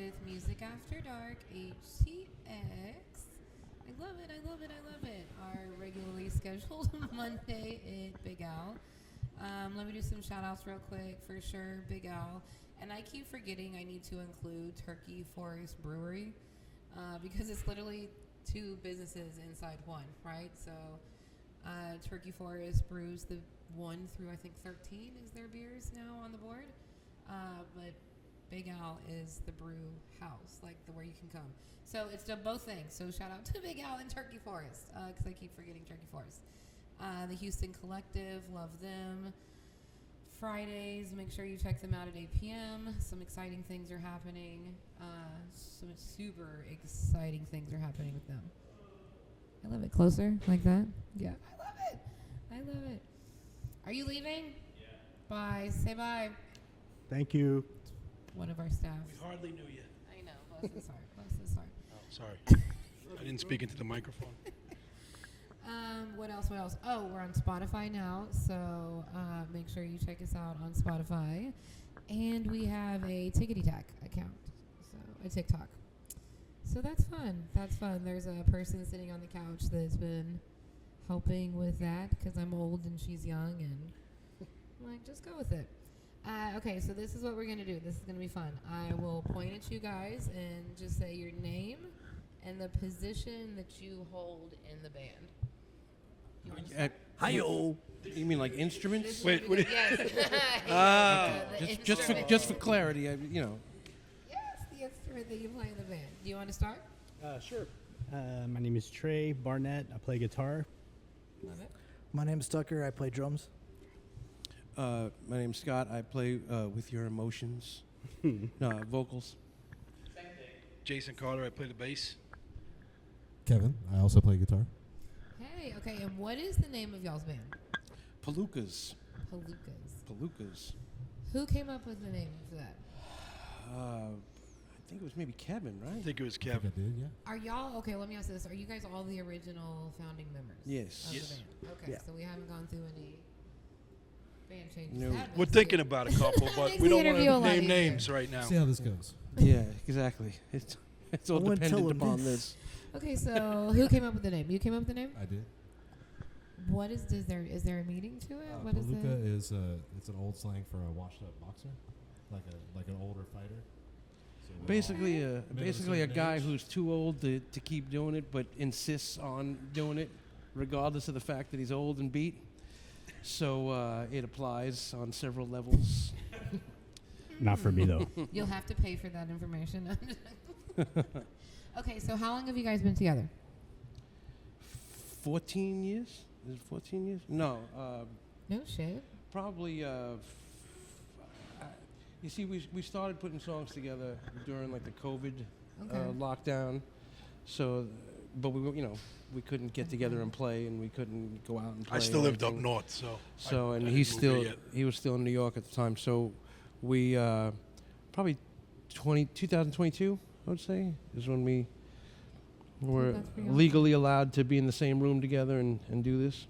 with Music After Dark, HTX. I love it, I love it, I love it. Our regularly scheduled Monday at Big Al. Let me do some shout outs real quick. For sure, Big Al. And I keep forgetting I need to include Turkey Forest Brewery because it's literally two businesses inside one, right? So Turkey Forest brews the 1 through I think 13 is their beers now on the board. But Big Al is the brew house, like the where you can come. So it's done both things. So shout out to Big Al and Turkey Forest because I keep forgetting Turkey Forest. The Houston Collective, love them. Fridays, make sure you check them out at 8 p.m. Some exciting things are happening. Some super exciting things are happening with them. I love it. Closer, like that? Yeah. I love it. I love it. Are you leaving? Yeah. Bye. Say bye. Thank you. One of our staff. We hardly knew you. I know. Bless his heart. Bless his heart. Oh, sorry. I didn't speak into the microphone. What else? What else? Oh, we're on Spotify now, so make sure you check us out on Spotify. And we have a Tickety Tack account, so a TikTok. So that's fun. That's fun. There's a person sitting on the couch that's been helping with that because I'm old and she's young, and I'm like, just go with it. Okay, so this is what we're going to do. This is going to be fun. I will point at you guys and just say your name and the position that you hold in the band. You want to start? Hi-yo. You mean like instruments? Wait, what? Yes. Just for clarity, you know. Yes, the instrument that you play in the band. Do you want to start? Sure. My name is Trey Barnett. I play guitar. Love it. My name's Tucker. I play drums. My name's Scott. I play with your emotions. Vocals. Jason Carter, I play the bass. Kevin, I also play guitar. Hey, okay, and what is the name of y'all's band? Palookas. Palookas. Who came up with the name for that? I think it was maybe Kevin, I right? think it was I think Kevin. I did, yeah. Are y'all, okay, let me ask this. Are you guys all the original founding members? Yes. Of Yes. the band? Okay, Yeah. so we haven't gone through any band changes. No. That We're makes thinking it- about a couple, but Makes we the don't want interview a to lot name easier. names right now. See how this goes. Yeah, exactly. It's all I wouldn't tell dependent him upon this. this. Okay, so who came up with the name? You came up with the name? I did. What is there a meaning to it? What is Palooka it? is it's an old slang for a washed-up boxer, like an older fighter. So Basically, of a basically a certain guy age. who's too old to keep doing it, but insists on doing it, regardless of the fact that he's old and beat. So it applies on several levels. Not for me, though. You'll have to pay for that information. Okay, so how long have you guys been together? 14 years? Is it 14 years? No, No shit. probably. You see, we started putting songs together during like the COVID Okay. lockdown. So, but we couldn't get together and play, and we couldn't go out and play. I still or lived up anything. north, so. So, I and didn't he's move here still yet. he was still in New York at the time. So, we probably 2022, I would say, is when we were That's pretty awesome. legally allowed to be in the same room together and do this.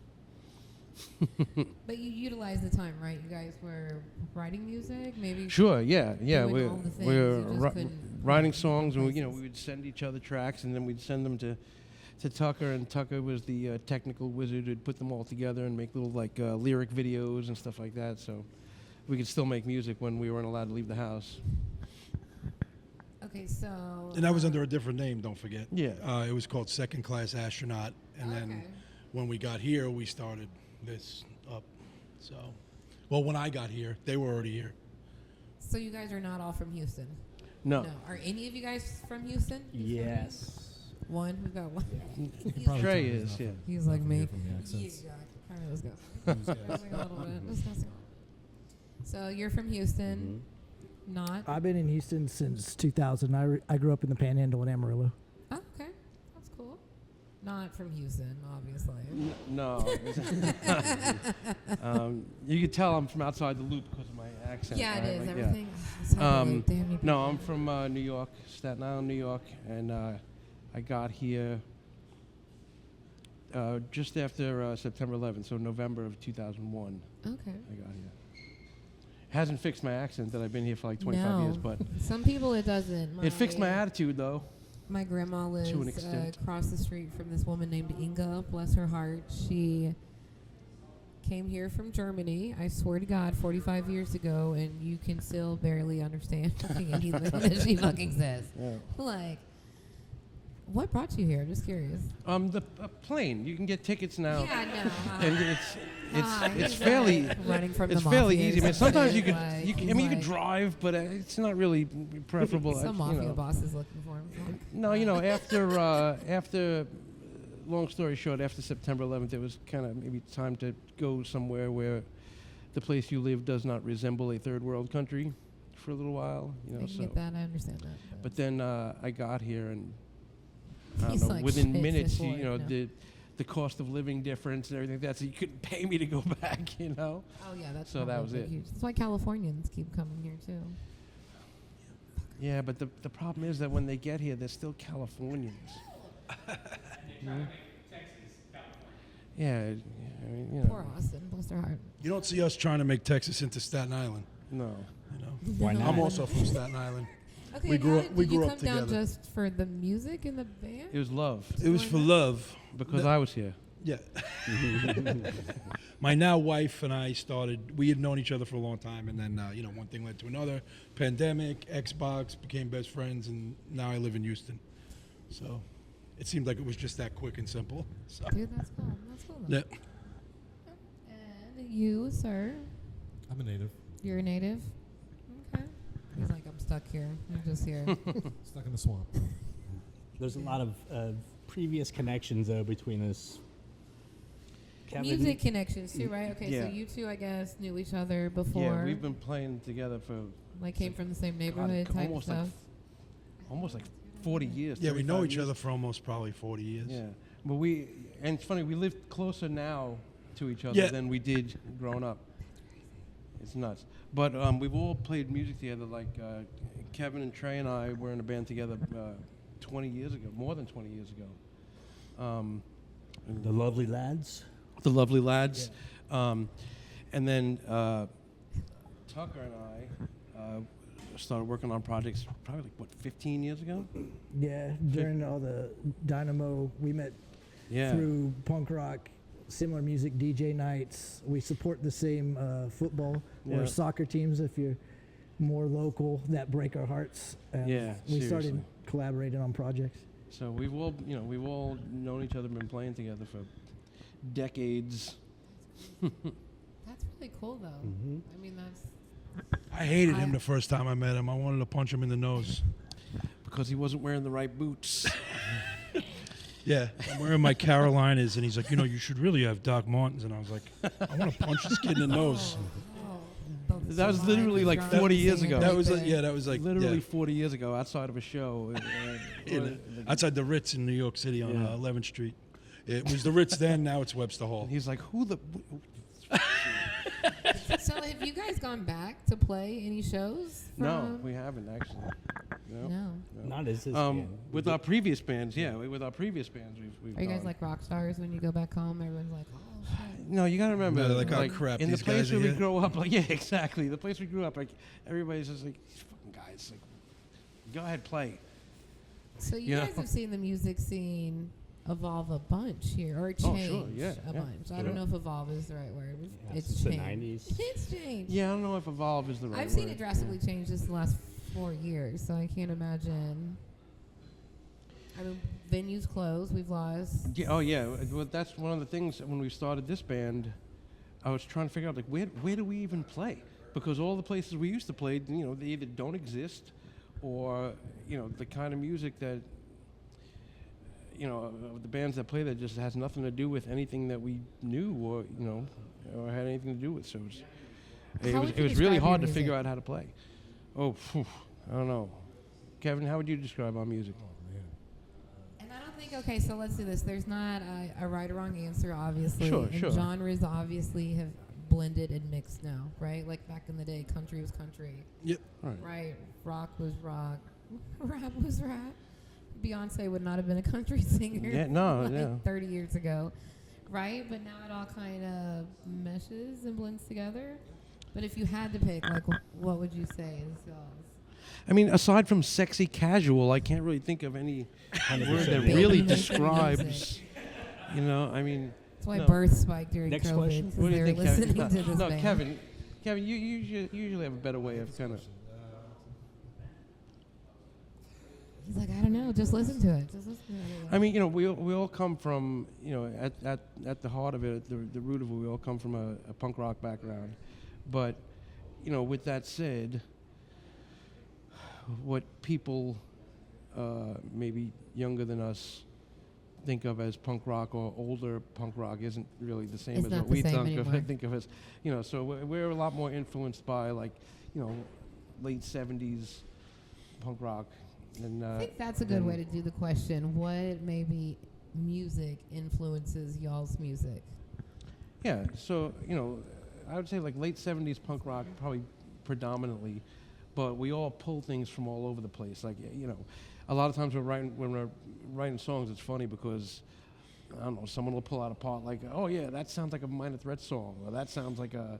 But you utilized the time, right? You guys were writing music, maybe. Sure, yeah. Doing We're all the things, we're you just couldn't writing write songs, and we places. would send each other tracks, and then we'd send them to Tucker, and Tucker was the technical wizard who'd put them all together and make little like lyric videos and stuff like that. So we could still make music when we weren't allowed to leave the house. Okay, so. And that was under a different name, don't forget. Yeah. It was called Second Class Astronaut. And then Okay. when we got here, we started this up. So, well, when I got here, they were already here. So you guys are not all from Houston. No. Are any of you guys from Houston? Yes. One. We've got one. You probably Trey tell me is, not yeah. from- He's not like from me. here From the accents. Yeah. All right, let's go. Who's guys? Discussing a little bit. Discussing. So you're from Houston. Not. I've been in Houston since 2000. I grew up in the Panhandle in Amarillo. Oh, okay. That's cool. Not from Houston, obviously. No. You could tell I'm from outside the loop because of my accent. Yeah, it right? is. Like, Everything. It's hard to, like, damn you No, I'm people. from New York, Staten Island, New York, and I got here just after September 11th, so November of 2001. Okay. I got here. Hasn't fixed my accent that I've been here for like 25 years, but some people it doesn't. it fixed my attitude though. My grandma lives To an extent. across the street from this woman named Inga, bless her heart. She came here from Germany, I swear to God, 45 years ago, and you can still barely understand fucking anything that she fucking says. Yeah. Like, what brought you here? I'm just curious. The plane. You can get tickets now. Yeah, no. And it's he's fairly like running from it's the fairly mafia or easy. I mean, something. sometimes you could, Like, you can, I he's mean, you could like- drive, but it's not really preferable. Some you mafia know. boss is looking for him. Fuck. No, after long story short, after September 11th, it was kind of maybe time to go somewhere where the place you live does not resemble a third world country for a little while. You know, I can get that. I understand that. But then I got here, and I He's don't know, like, within shit, minutes, boy, you know, no. the cost of living difference and everything like that, so you couldn't pay me to go back, you know. Oh yeah, that's So that probably was big it. huge. That's why Californians keep coming here too. Yeah, but the problem is that when they get here, they're still Californians. Yeah, I mean, you know. Poor Austin, bless her heart. You don't see us trying to make Texas into Staten Island. No. You know, Why not? I'm also from Staten Island. Okay, We grew up- did we you grew come up down together. just for the music in the band? It was love It was for love. because No. I was here. Yeah. My now wife and I started, we had known each other for a long time, and then, you know, one thing led to another. Pandemic, Xbox, became best friends, and now I live in Houston. So it seemed like it was just that quick and simple. So, Dude, that's cool. That's cool. Though. yeah. And you, sir, I'm a native. you're a native. Okay. He's like, I'm stuck here. I'm just here. Stuck in the swamp. There's a lot of previous connections, though, between us. Kevin, Music connections too, right? Okay, Yeah. so you two, I guess, knew each other before. Yeah, we've been playing together for like came from the same neighborhood God, type almost stuff. almost like 40 years. Yeah, we know 35 each years. other for almost probably 40 years. Yeah, but and it's funny, we live closer now to each other Yeah. than we did growing up. It's nuts. But we've all played music together. Like Kevin and Trey and I were in a band together 20 years ago, more than 20 years ago. the lovely lads. The Lovely Lads. And then Tucker and I started working on projects probably like, 15 years ago? Yeah, during all the Dynamo, we met Yeah. through punk rock, similar music, DJ nights. We support the same football Yeah. or soccer teams if you're more local that break our hearts. And Yeah, we started seriously. collaborating on projects. So we've all known each other, been playing together for decades. That's really cool, though. Mm-hmm. I mean, that's I hated him the first time I met him. I wanted to punch him in the nose. Because he wasn't wearing the right boots. Yeah, I'm wearing my Carolinas, and he's like, you know, you should really have Doc Martens. And I was like, I want to punch this kid in the nose. That was literally like 40 years ago. That was like, yeah, that was like Literally yeah. 40 years ago, outside of a show. Outside the Ritz in New York City on 11th Street. It was the Ritz then, now it's Webster Hall. He's like, who the... So have you guys gone back to play any shows? No, from- we haven't actually. No. Not as his band. With our previous bands, with our previous bands, we've Are you guys gone. like rock stars when you go back home? Everyone's like, oh, shit. No, you gotta remember, No, they're like, "Oh, crap, in these the place guys are where we here." grow up, like, yeah, exactly. The place we grew up, like, everybody's just like, these fucking guys, like, go ahead, play. So you Yeah. guys have seen the music scene evolve a bunch here, or Oh, change sure, yeah, a yeah, bunch. I sure. don't know if evolve is the right word. Yeah, It's since the changed. 90s. It's changed. Yeah, I don't know if evolve is the right I've seen word. it drastically change just the last 4 years, so I can't imagine. I mean, venues closed. We've lost. Yeah, oh yeah, well, that's one of the things when we started this band. I was trying to figure out like where do we even play? Because all the places we used to play, you know, they either don't exist, or you know, the kind of music that you know the bands that play there just has nothing to do with anything that we knew or you know or had anything to do with. So it How was would it you was really describe your hard to music? figure out how to play. Oh, phew, I don't know. Kevin, how would you describe our music? Oh man. And I don't think, okay, so let's do this. There's not a right or wrong answer, obviously. Sure, and sure. genres obviously have blended and mixed now, right? Like back in the day, country was country, Yep. right? Rock was rock, rap was rap. Beyonce would not have been a country singer Yeah, no, like yeah. 30 years ago, right? But now it all kind of meshes and blends together. But if you had to pick, like, what would you say is y'all's? I mean, aside from sexy casual, I can't really think of any word that Baby really making describes. music. You know, I mean. That's why No. birth spiked during Next COVID. question. 'Cause What do they you were think, listening Kevin? to this No, band. Kevin, you usually have a better way of kind of. He's like, I don't know. Just listen to it. Just listen to it. I mean, you know, we all come from, you know, at the heart of it, the root of it, we all come from a punk rock background. But, you know, with that said, what people maybe younger than us think of as punk rock or older punk rock isn't really the same It's as not what the we same think anymore. think of as, you know, so we're a lot more influenced by, like, you know, late 70s punk rock. And, I think that's a good way to do the question. What maybe music influences y'all's music? Yeah, so, you know, I would say like late 70s punk rock probably predominantly, but we all pull things from all over the place. Like, you know, a lot of times when we're writing songs, it's funny because, I don't know, someone will pull out a part like, oh yeah, that sounds like a Minor Threat song, or that sounds like a,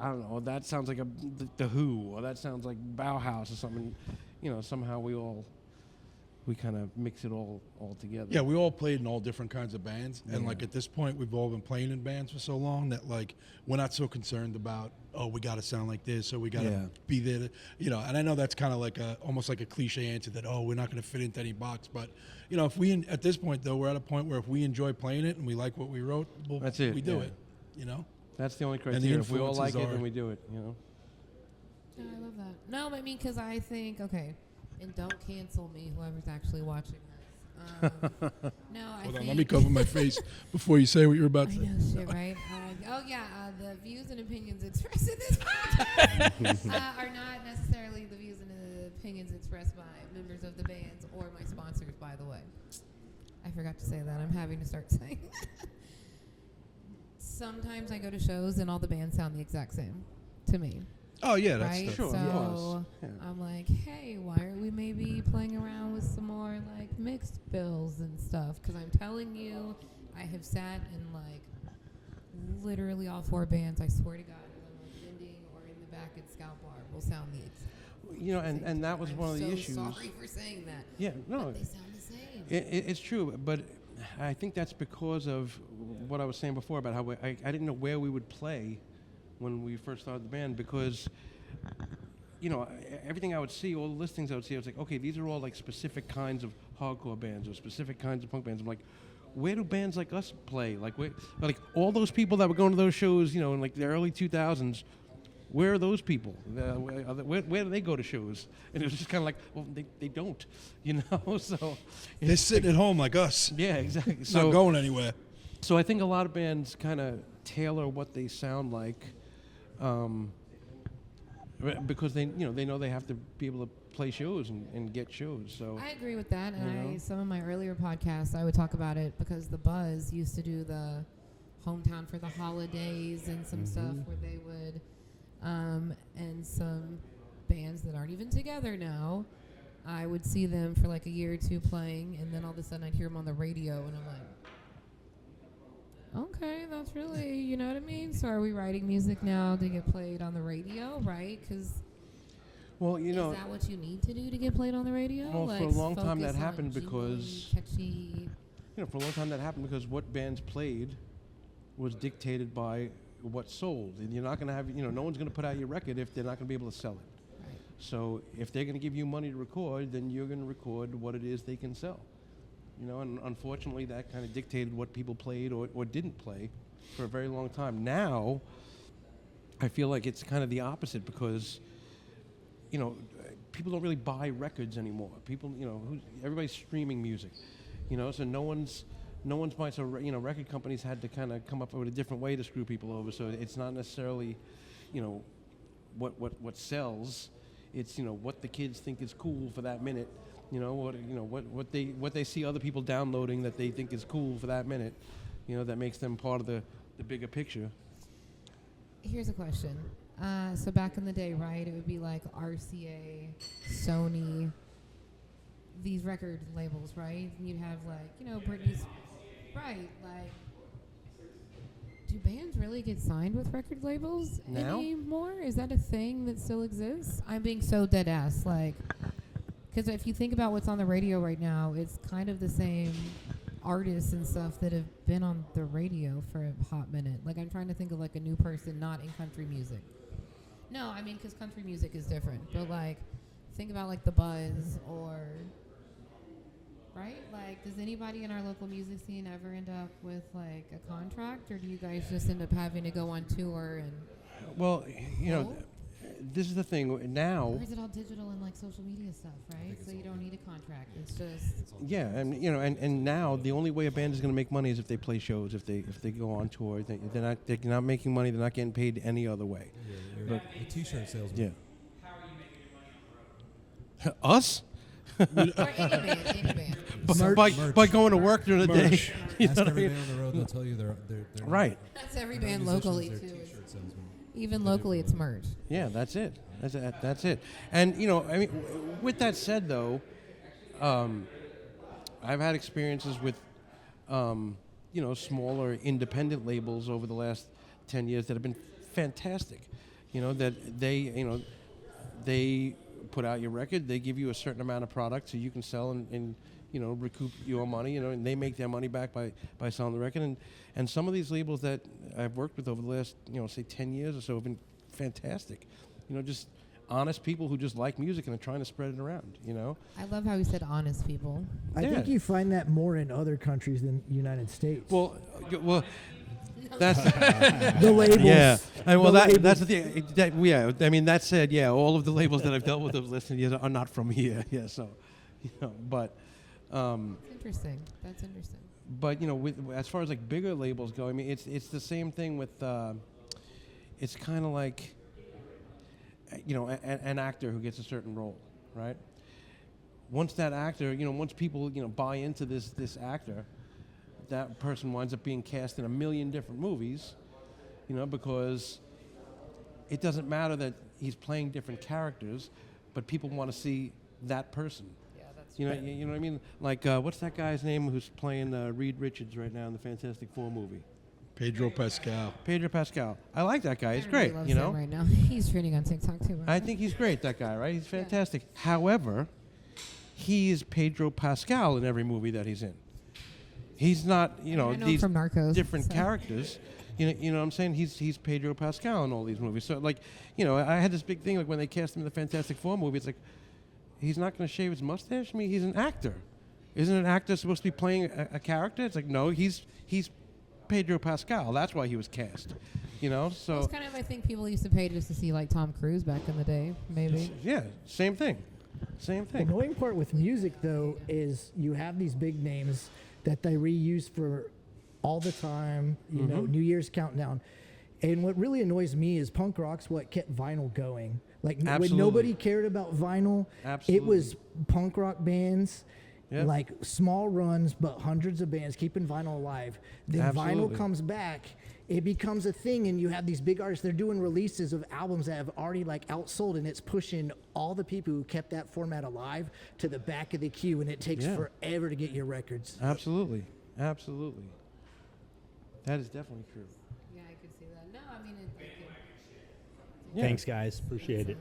I don't know, that sounds like the Who, or that sounds like Bauhaus or something. You know, somehow we kind of mix it all together. Yeah, we all played in all different kinds of bands, and like at this point, we've all been playing in bands for so long that like we're not so concerned about, oh, we got to sound like this or we got to be there, you know. And I know that's kind of like almost like a cliche answer that, oh, we're not going to fit into any box, but you know, if we at this point though, we're at a point where if we enjoy playing it and we like what we wrote, That's it, we do yeah. it, you know. That's the only the criteria. If we all like influences it, then are- we do it, you know. Yeah, I love that. No, I mean, because I think, okay, and don't cancel me, whoever's actually watching this. No, I Hold think. on, let me cover my face before you say what you're about I to know say. shit, right? The views and opinions expressed in this podcast are not necessarily the views and opinions expressed by members of the bands or my sponsors, by the way. I forgot to say that. I'm having to start saying that. Sometimes I go to shows and all the bands sound the exact same to me. Oh yeah, that's Right? Sure, So of course. Yeah. I'm like, hey, why are we maybe playing around with some more like mixed bills and stuff? Because I'm telling you, I have sat in like literally all four bands. I swear to God, when I'm like vending or in the back at Scout Bar, will sound the exact. You know, and that was I'm one of the so issues. Sorry for saying that. Yeah, no, But they sound the same. it's true, but I think that's because of what I was saying before about how I didn't know where we would play when we first started the band because, you know, everything I would see, all the listings I would see, I was like, okay, these are all like specific kinds of hardcore bands or specific kinds of punk bands. I'm like, where do bands like us play? Like all those people that were going to those shows, you know, in like the early 2000s, where are those people? Where do they go to shows? And it was just kind of like, well, they don't, you know. So They're sitting at home like us, yeah, exactly. not So going anywhere. so I think a lot of bands kind of tailor what they sound like, because they know they have to be able to play shows and get shows. So I agree with that. You know? And some of my earlier podcasts, I would talk about it because the Buzz used to do the hometown for the holidays and some stuff where they would, and some bands that aren't even together now, I would see them for like a year or two playing, and then all of a sudden I'd hear them on the radio, and I'm like, okay, that's really, you know what I mean? So are we writing music now to get played on the radio, right? Because well, you know, is that what you need to do to get played on the radio? Well, for a Like, long time that focus on happened jingly, because- catchy. for a long time that happened because what bands played was dictated by what sold, and you're not going to have, you know, no one's going to put out your record if they're not going to be able to sell it. Right. So if they're going to give you money to record, then you're going to record what it is they can sell. You know, and unfortunately that kind of dictated what people played or didn't play for a very long time. Now, I feel like it's kind of the opposite because, you know, people don't really buy records anymore. People, you know, everybody's streaming music, you know, so no one's buying. So, you know, record companies had to kind of come up with a different way to screw people over. So it's not necessarily, you know, what sells. It's, you know, what the kids think is cool for that minute. You know, what they see other people downloading that they think is cool for that minute. You know, that makes them part of the bigger picture. Here's a question. So back in the day, right, it would be like RCA, Sony, these record labels, right? And you'd have like, you know, Britney's, right, like Do bands really get signed with record labels Now? anymore? Is that a thing that still exists? I'm being so dead ass, like, because if you think about what's on the radio right now, it's kind of the same artists and stuff that have been on the radio for a hot minute. Like, I'm trying to think of like a new person not in country music. No, I mean, because country music is different. But like, think about like the Buzz or, right? Like, does anybody in our local music scene ever end up with like a contract, or do you guys just end up having to go on tour and? Well, you know, No? this is the thing now. Or is it all digital and like social media stuff, right? So you don't need a contract. It's just. Yeah, and you know, and now the only way a band is going to make money is if they play shows, if they go on tour. They're not making money. They're not getting paid any other way. You're a T-shirt salesman. Yeah. Us? Or any band. By going to work during the day. Merch. You Ask know what I every mean? band on the road. They'll tell you they're Right. That's every they're band not locally musicians, too. they're T-shirt salesmen. Even locally, it's merch. Yeah, that's it. That's it. And you know, I mean, with that said, though, I've had experiences with, you know, smaller independent labels over the last 10 years that have been fantastic. You know, that they put out your record, they give you a certain amount of product so you can sell and you know, recoup your money, you know, and they make their money back by selling the record. And some of these labels that I've worked with over the last, you know, say 10 years or so have been fantastic. You know, just honest people who just like music and are trying to spread it around, you know? I love how he said honest people. I think you find that more in other countries than United States. Well, that's the labels. yeah. Well, the that's the thing. Yeah, I mean, that said, yeah, all of the labels that I've dealt with over the last 10 years are not from here. Yeah, so, you know, but. Interesting. That's interesting. But you know, as far as like bigger labels go, I mean, it's the same thing with. It's kind of like, you know, an actor who gets a certain role, right? Once that actor, you know, once people, you know, buy into this actor, that person winds up being cast in a million different movies, you know, because it doesn't matter that he's playing different characters, but people want to see that person. You know what I mean? Like, what's that guy's name who's playing Reed Richards right now in the Fantastic Four movie? Pedro Pascal. Pedro Pascal. I like that guy. He's Everybody great, loves you know? him right now. He's trending on TikTok too. Right? I think he's great, that guy, right? He's fantastic. However, he's Pedro Pascal in every movie that he's in. He's not, you know, I know him these from Narcos, different so. characters. You know what I'm saying? He's Pedro Pascal in all these movies. So, like, you know, I had this big thing, like, when they cast him in the Fantastic Four movie, it's like, he's not going to shave his mustache? I mean, he's an actor. Isn't an actor supposed to be playing a character? It's like, no, he's Pedro Pascal. That's why he was cast. You know, so... It's kind of, I think people used to pay just to see, like, Tom Cruise back in the day, maybe. Yeah, same thing. Same The thing. annoying part with music, though, is you have these big names that they reuse for all the time, you know, New Year's countdown. And what really annoys me is punk rock's what kept vinyl going. Like, Absolutely. when nobody cared about vinyl, it was punk rock bands, Yep. like small runs, but hundreds of bands keeping vinyl alive. Then Absolutely. vinyl comes back, it becomes a thing, and you have these big artists, they're doing releases of albums that have already like outsold, and it's pushing all the people who kept that format alive to the back of the queue, and it takes forever to get your records. Absolutely. Absolutely. That is definitely true. Yeah, I could see that. No, I mean, Yeah. Thanks, guys. Appreciate it.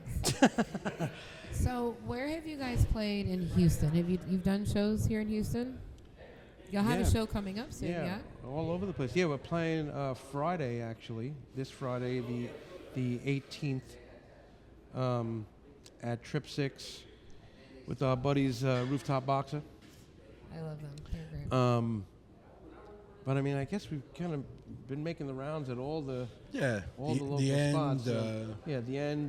So, where have you guys played in Houston? Have you've done shows here in Houston? Y'all have Yeah. a show coming up soon, yeah? All over the place. Yeah, we're playing Friday, actually. This Friday, the 18th, at Trip 6 with our buddies Rooftop Boxer. I love them. They're great. But I mean, I guess we've kind of been making the rounds at all the local End, spots. The End,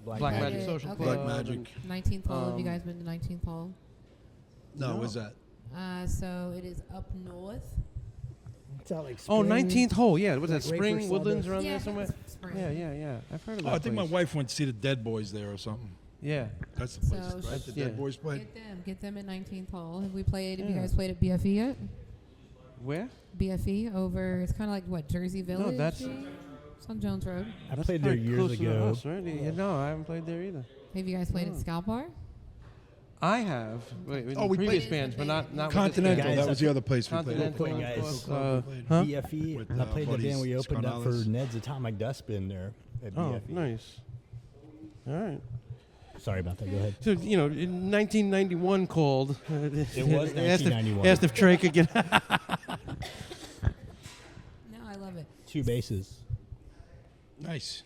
Black Magic Magic, Social okay. Club. Black Magic. 19th Hall. Have you guys been to 19th Hall? No, what's that? So it is up north. It's out like Oh, spring. 19th hole. Yeah, was Like that right Spring for Woodlands Sawdust. around Yeah, there I think somewhere? it's spring. Yeah. I've heard of that. Oh, I think my place. wife went to see the Dead Boys there or something. Yeah. That's the place, So right? The yeah. Dead Boys played. Get them at 19th Hall. Have we played? Have you Yeah. guys played at BFE yet? Where? BFE over. It's kind of like what, Jersey Village? that's- It's on Jones Road. I That's played there kinda years closer to ago. us, right? Yeah, no, I haven't played there either. Have you guys played at No. Scout Bar? I have. Wait, Oh, we previous played- bands, but not with this Continental. band. Guys, That was the other place we played. Continental, Playing of guys. course, Club we played. huh? BFE. With, I played the buddies, band we opened up for Scarnalis. Ned's Atomic Dustbin there at Oh, BFE. nice. All right. Sorry about that. Go ahead. So, in 1991 called. It was asked 1991. Asked if Trey could get. No, I love it. 2 bases. Nice.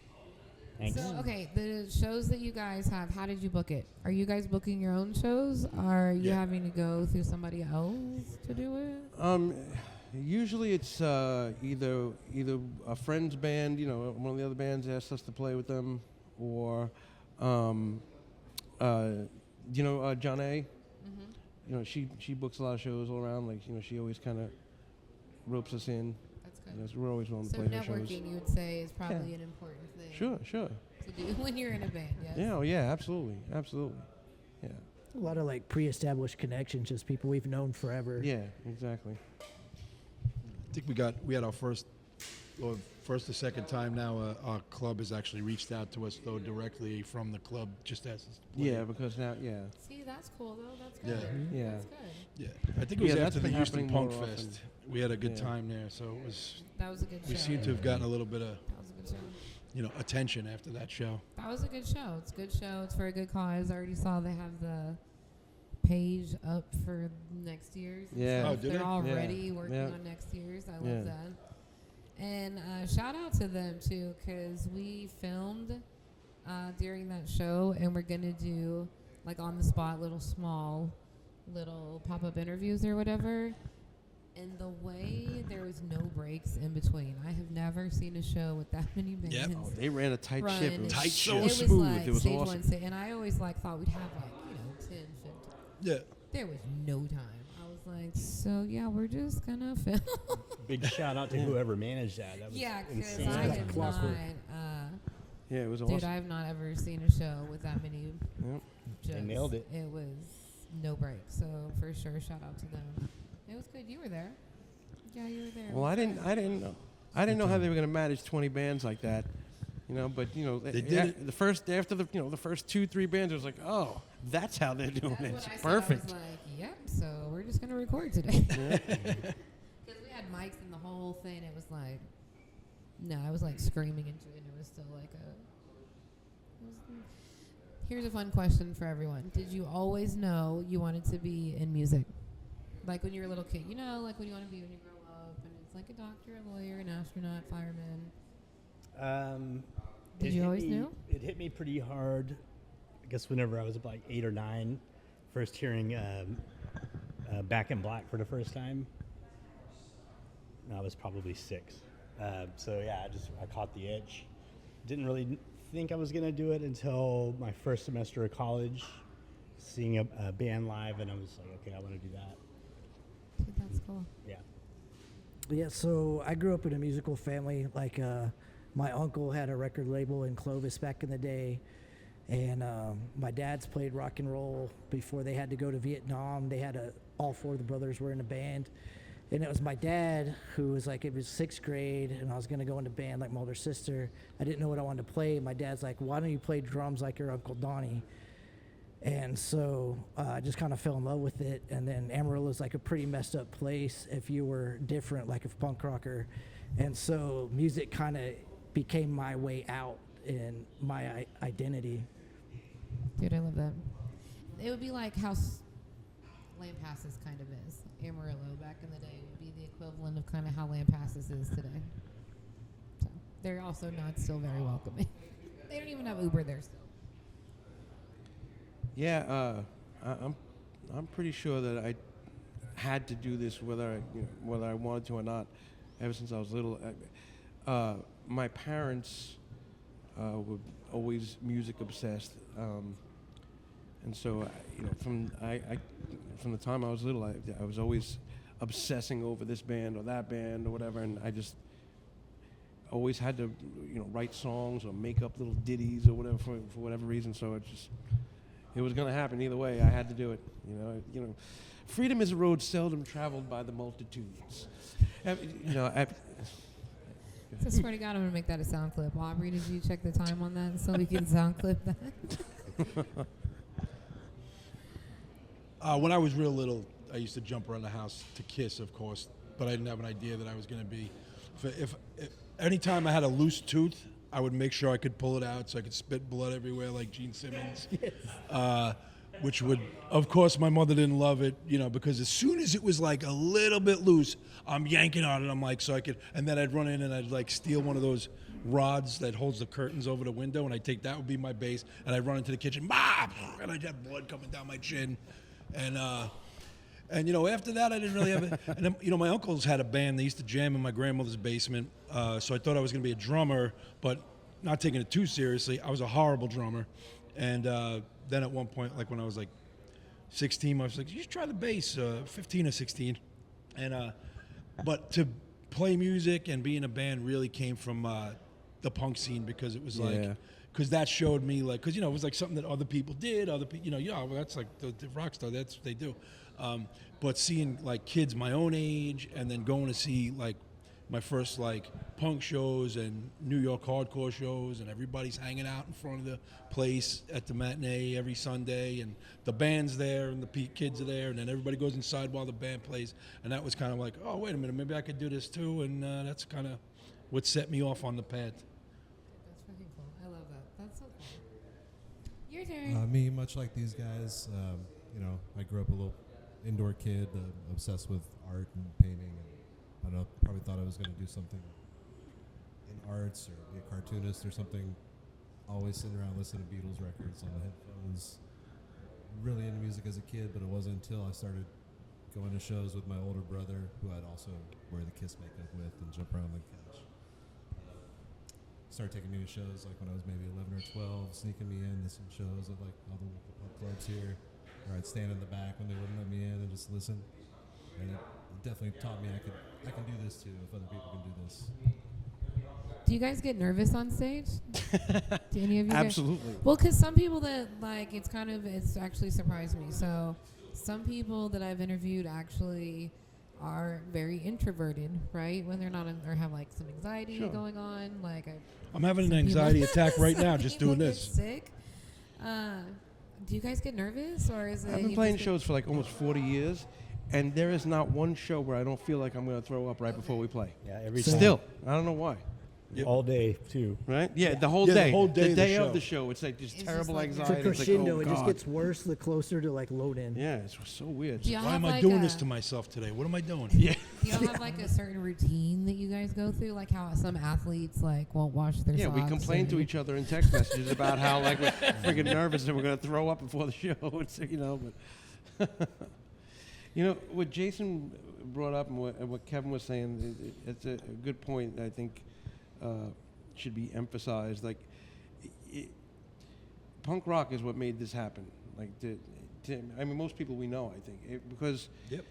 Thanks. So, okay, the shows that you guys have, how did you book it? Are you guys booking your own shows? Are you Yeah. having to go through somebody else to do it? Usually it's either a friend's band, one of the other bands asks us to play with them, or John A. She books a lot of shows all around. Like she always kind of ropes us in. That's good. So we're always willing So to play her shows. networking, you would say, is probably an important thing Sure. to do when you're in a band, yes? Yeah, absolutely. Yeah. A lot of like pre-established connections, just people we've known forever. Yeah, exactly. I think we had our first or second time now. Our club has actually reached out to us though directly from the club, just asked us to play. Yeah, because now, See, that's cool, though. That's Yeah. good. Yeah. That's good. Yeah, I think it was Yeah, that's after the been Houston happening Punk more Fest. often. We had a good Yeah. time there, so it was. That was a good show. We seem to have gotten a little bit of That was a good show. attention after that show. That was a good show. It's a good show. It's for a good cause. I already saw they have the page up for next year's. and Yeah. stuff. Oh, did They're they? already Yeah. working Yeah. on next year's. I Yeah. love that. And shout out to them too, because we filmed during that show, and we're gonna do like on the spot little pop-up interviews or whatever. And the way there was no breaks in between. I have never seen a show with that many bands. Yep. Oh, they ran a tight Run ship. It and was Tight so ship. It was smooth. like It was stage awesome. one, and I always thought we'd have 10, 15. Yeah. There was no time. I was like, so yeah, we're just gonna film. Big shout out to whoever managed that. That was Yeah, because insane. I That's have class not. work. Yeah, it was Dude, awesome. I have not ever seen a show with that many. Yep. Just, nailed it. It was no break. So for sure, shout out to them. It was good. You were there. Yeah, you were there. Well, I didn't know how they were going to manage 20 bands like that, But They did it. the first 2-3 bands, it was like, oh, that's how they're doing That's it. what I It's said. perfect. I was like, yep. So we're just gonna record today. Because we had mics and the whole thing. It was like, no, I was like screaming into it, and it was still like Here's a fun question for everyone. Did you always know you wanted to be in music? Like when you were a little kid, like when you want to be when you grow up, and it's like a doctor, a lawyer, an astronaut, fireman. Did you always know? It hit me pretty hard. I guess whenever I was like 8 or 9, first hearing Back in Black for the first time. I was probably 6. So yeah, I caught the itch. Didn't really think I was gonna do it until my first semester of college, seeing a band live, and I was like, okay, I want to do that. Dude, that's cool. Yeah. Yeah, so I grew up in a musical family. Like, my uncle had a record label in Clovis back in the day, and my dad's played rock and roll before they had to go to Vietnam. They had all 4 of the brothers were in a band, and it was my dad who was like, it was 6th grade, and I was gonna go into band like my older sister. I didn't know what I wanted to play. My dad's like, why don't you play drums like your Uncle Donnie? And so I just kind of fell in love with it. And then Amarillo's like a pretty messed up place if you were different, like a punk rocker. And so music kind of became my way out in my identity. Dude, I love that. It would be like how Lampasas kind of is. Amarillo back in the day would be the equivalent of kind of how Lampasas is today. So they're also not still very welcoming. They don't even have Uber there still. Yeah, I'm pretty sure that I had to do this whether I wanted to or not. Ever since I was little, my parents were always music obsessed, and so from the time I was little, I was always obsessing over this band or that band or whatever, and I just always had to write songs or make up little ditties or whatever for whatever reason. So it was going to happen either way. I had to do it. Freedom is a road seldom traveled by the multitudes. So I swear to God, I'm going to make that a sound clip. Aubrey, did you check the time on that so we can sound clip that? When I was real little, I used to jump around the house to Kiss, of course, but I didn't have an idea that I was going to be. If anytime I had a loose tooth, I would make sure I could pull it out so I could spit blood everywhere like Gene Simmons. Which would, of course, my mother didn't love it, because as soon as it was like a little bit loose, I'm yanking on it. I'm like, so I could, and then I'd run in and I'd like steal one of those rods that holds the curtains over the window, and I'd take that would be my base, and I'd run into the kitchen, bah! And I'd have blood coming down my chin, and after that I didn't really have it. And then, my uncles had a band. They used to jam in my grandmother's basement, so I thought I was going to be a drummer, but not taking it too seriously. I was a horrible drummer, and then at one point, like when I was like 16, I was like, you should try the bass, 15 or 16. And but to play music and be in a band really came from the punk scene, because it was like, because that showed me like, because, it was like something that other people did, well, that's like the rock star, that's what they do. But seeing like kids my own age, and then going to see like my first like punk shows and New York hardcore shows, and everybody's hanging out in front of the place at the matinee every Sunday, and the band's there and the kids are there, and then everybody goes inside while the band plays, and that was kind of like, oh, wait a minute, maybe I could do this too, and that's kind of what set me off on the path. That's fucking cool. I love that. That's so cool. Your turn. Me, much like these guys, I grew up a little indoor kid, obsessed with art and painting, and I don't know, probably thought I was going to do something in arts or be a cartoonist or something. Always sitting around listening to Beatles records on the headphones. Really into music as a kid, but it wasn't until I started going to shows with my older brother, who I'd also wear the Kiss makeup with and jump around the couch. Started taking me to shows like when I was maybe 11 or 12, sneaking me in to some shows at like all the local pub clubs here, or I'd stand in the back when they wouldn't let me in and just listen. And it definitely taught me I can do this too if other people can do this. Do you guys get nervous on stage? Do any of you Absolutely. guys? Well, because some people that like it's actually surprised me. So some people that I've interviewed actually are very introverted, right? When they're not or have like some anxiety going on. Like I'm having an anxiety attack right now just doing get this. Sick. Do you guys get nervous, or is it? I've been playing shows for like almost 40 years, and there is not one show where I don't feel like I'm going to throw up right before we play. Yeah, every time. Still, I don't know why. Yep. All day too. Right? Yeah, the whole Yeah, the day. whole day of the of show. the show. It's like just It's terrible just like- It's a anxiety. crescendo. It's It like, oh, just God. gets worse the closer to like load in. Yeah, it's so weird. Do y'all Why have am I like doing a- this to myself today? What am I doing? Yeah. Do y'all have like a certain routine that you guys go through, like how some athletes like won't wash their Yeah, socks? we complain to or- each other in text messages about how like we're freaking nervous and we're going to throw up before the show. It's, but what Jason brought up and what Kevin was saying, it's a good point. I think should be emphasized. Like, punk rock is what made this happen. Like, most people we know, I think, because. Yep.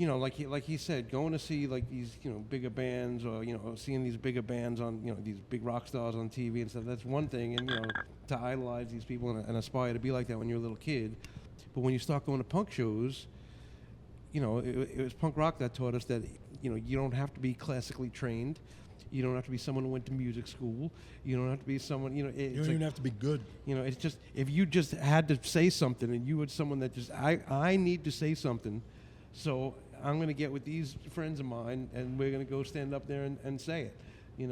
Like he said, going to see like these bigger bands, or seeing these bigger bands on these big rock stars on TV and stuff. That's one thing, and to idolize these people and aspire to be like that when you're a little kid. But when you start going to punk shows, it was punk rock that taught us that you don't have to be classically trained. You don't have to be someone who went to music school. You don't have to be someone, You don't even have to be good. it's just, if you just had to say something and you were someone that just, I need to say something, so I'm going to get with these friends of mine and we're going to go stand up there and say it,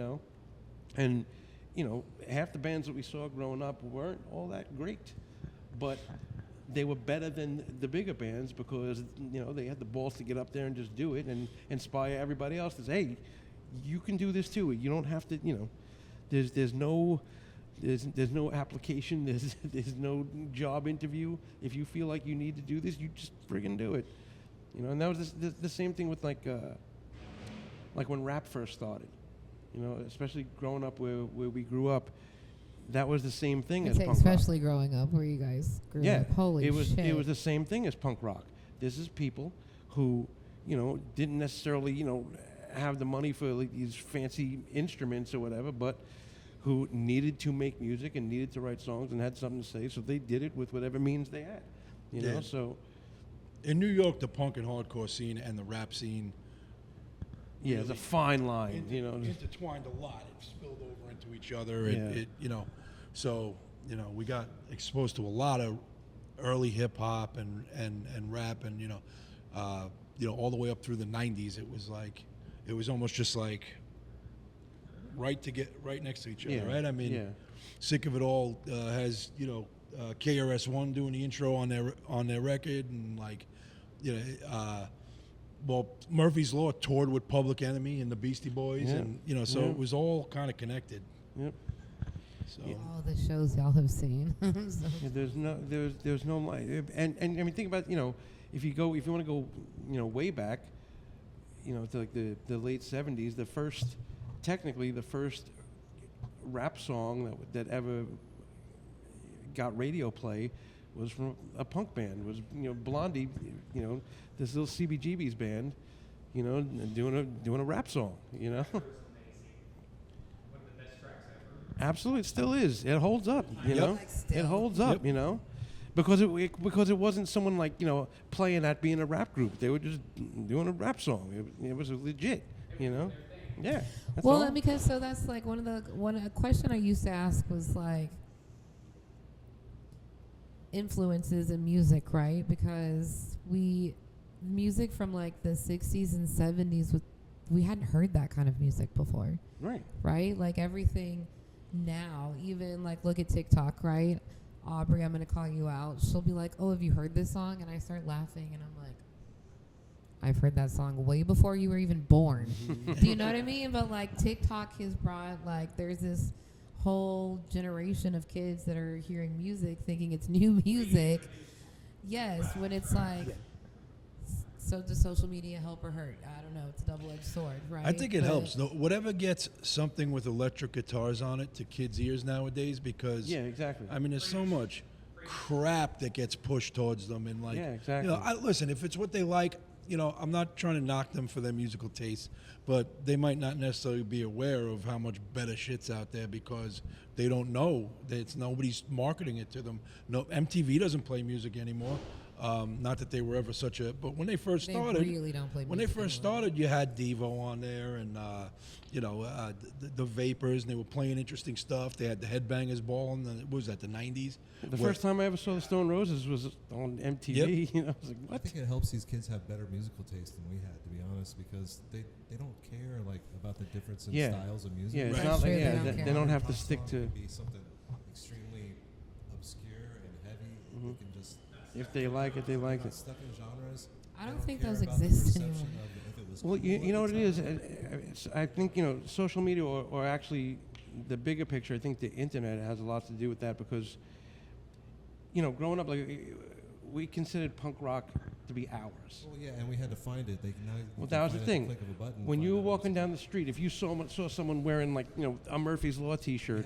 And, half the bands that we saw growing up weren't all that great, but they were better than the bigger bands because, they had the balls to get up there and just do it and inspire everybody else to say, hey, you can do this too. You don't have to, there's no application, there's no job interview. If you feel like you need to do this, you just friggin' do it. And that was the same thing with like when rap first started. Especially growing up where we grew up, that was the same thing as punk rock. especially growing up where you guys grew up. Holy it was shit. it was the same thing as punk rock. This is people who didn't necessarily have the money for like these fancy instruments or whatever, but who needed to make music and needed to write songs and had something to say, so they did it with whatever means they had. Yeah. So In New York, the punk and hardcore scene and the rap scene yeah, it's a fine line. intertwined a lot. It spilled over into each other. Yeah. So we got exposed to a lot of early hip hop and rap and all the way up through the 90s. It was almost just like right next to each other, Yeah, right? I mean, yeah. Sick of It All has KRS-One doing the intro on their record, and Murphy's Law toured with Public Enemy and the Beastie Boys, Yeah. and so Yeah. it was all kind of connected. Yep. So All the shows y'all have seen. So- Yeah, there's no line, and I mean, think about, if you want to go way back, to like the late '70s, technically the first rap song that ever got radio play was from a punk band. Was Blondie, this little CBGB's band, doing a rap song, Absolutely, it still is. It holds up, know. Like still. It holds up, because it wasn't someone playing at being a rap group. They were just doing a rap song. It was legit, Yeah. That's Well, all. and because so that's like a question I used to ask was like influences in music, right? Because music from like the 60s and 70s we hadn't heard that kind of music before, right? Like everything now, even like look at TikTok, right? Aubrey, I'm gonna call you out. She'll be like, "Oh, have you heard this song?" And I start laughing, and I'm like, I've heard that song way before you were even born. Do you know what I mean? But like TikTok has brought there's this whole generation of kids that are hearing music thinking it's new music. Yes, when it's like, so does social media help or hurt? I don't know. It's a double-edged sword, right? I think it helps. Whatever gets something with electric guitars on it to kids' ears nowadays, because Yeah, exactly. I mean, there's so much crap that gets pushed towards them, and Yeah, exactly. listen, if it's what they like, I'm not trying to knock them for their musical taste, but they might not necessarily be aware of how much better shit's out there because they don't know that nobody's marketing it to them. No, MTV doesn't play music anymore. Not that they were ever such a, but when they first They started, really don't play when they music first anymore. started, you had Devo on there, and the Vapors, and they were playing interesting stuff. They had the Headbangers Ball in what was that, the 90s? The first time I ever saw the Stone Roses was on MTV. Yep. I was like, I what? think it helps these kids have better musical taste than we had, to be honest, because they don't care about the difference in Yeah. styles of music. Yeah, it's Right. not like Sure, they don't they care. don't have to Pop stick song to. can be something extremely obscure and heavy. Mm-hmm. They can just If they like it, they like not it. stuck in genres. I They don't think care those about the exist perception anymore. of if it was Well, cool you know at what the it is. time. I think social media, or actually the bigger picture. I think the internet has a lot to do with that because, growing up, we considered punk rock to be ours. Well, yeah, and we had to find it. Well, that was the thing. When you were walking down the street, street, if you saw someone wearing a Murphy's Law T-shirt,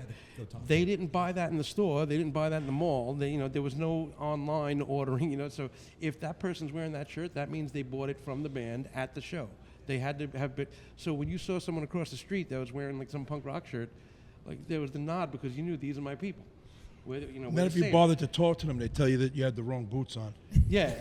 they they didn't buy that in the store. They didn't buy that in the mall. There was no online ordering. So if that person's wearing that shirt, that means they bought it from the band at the show. They had to have it. So when you saw someone across the street that was wearing some punk rock shirt, there was the nod because you knew these are my people. And then if you bothered to talk to them, they tell you that you had the wrong boots on. Yeah.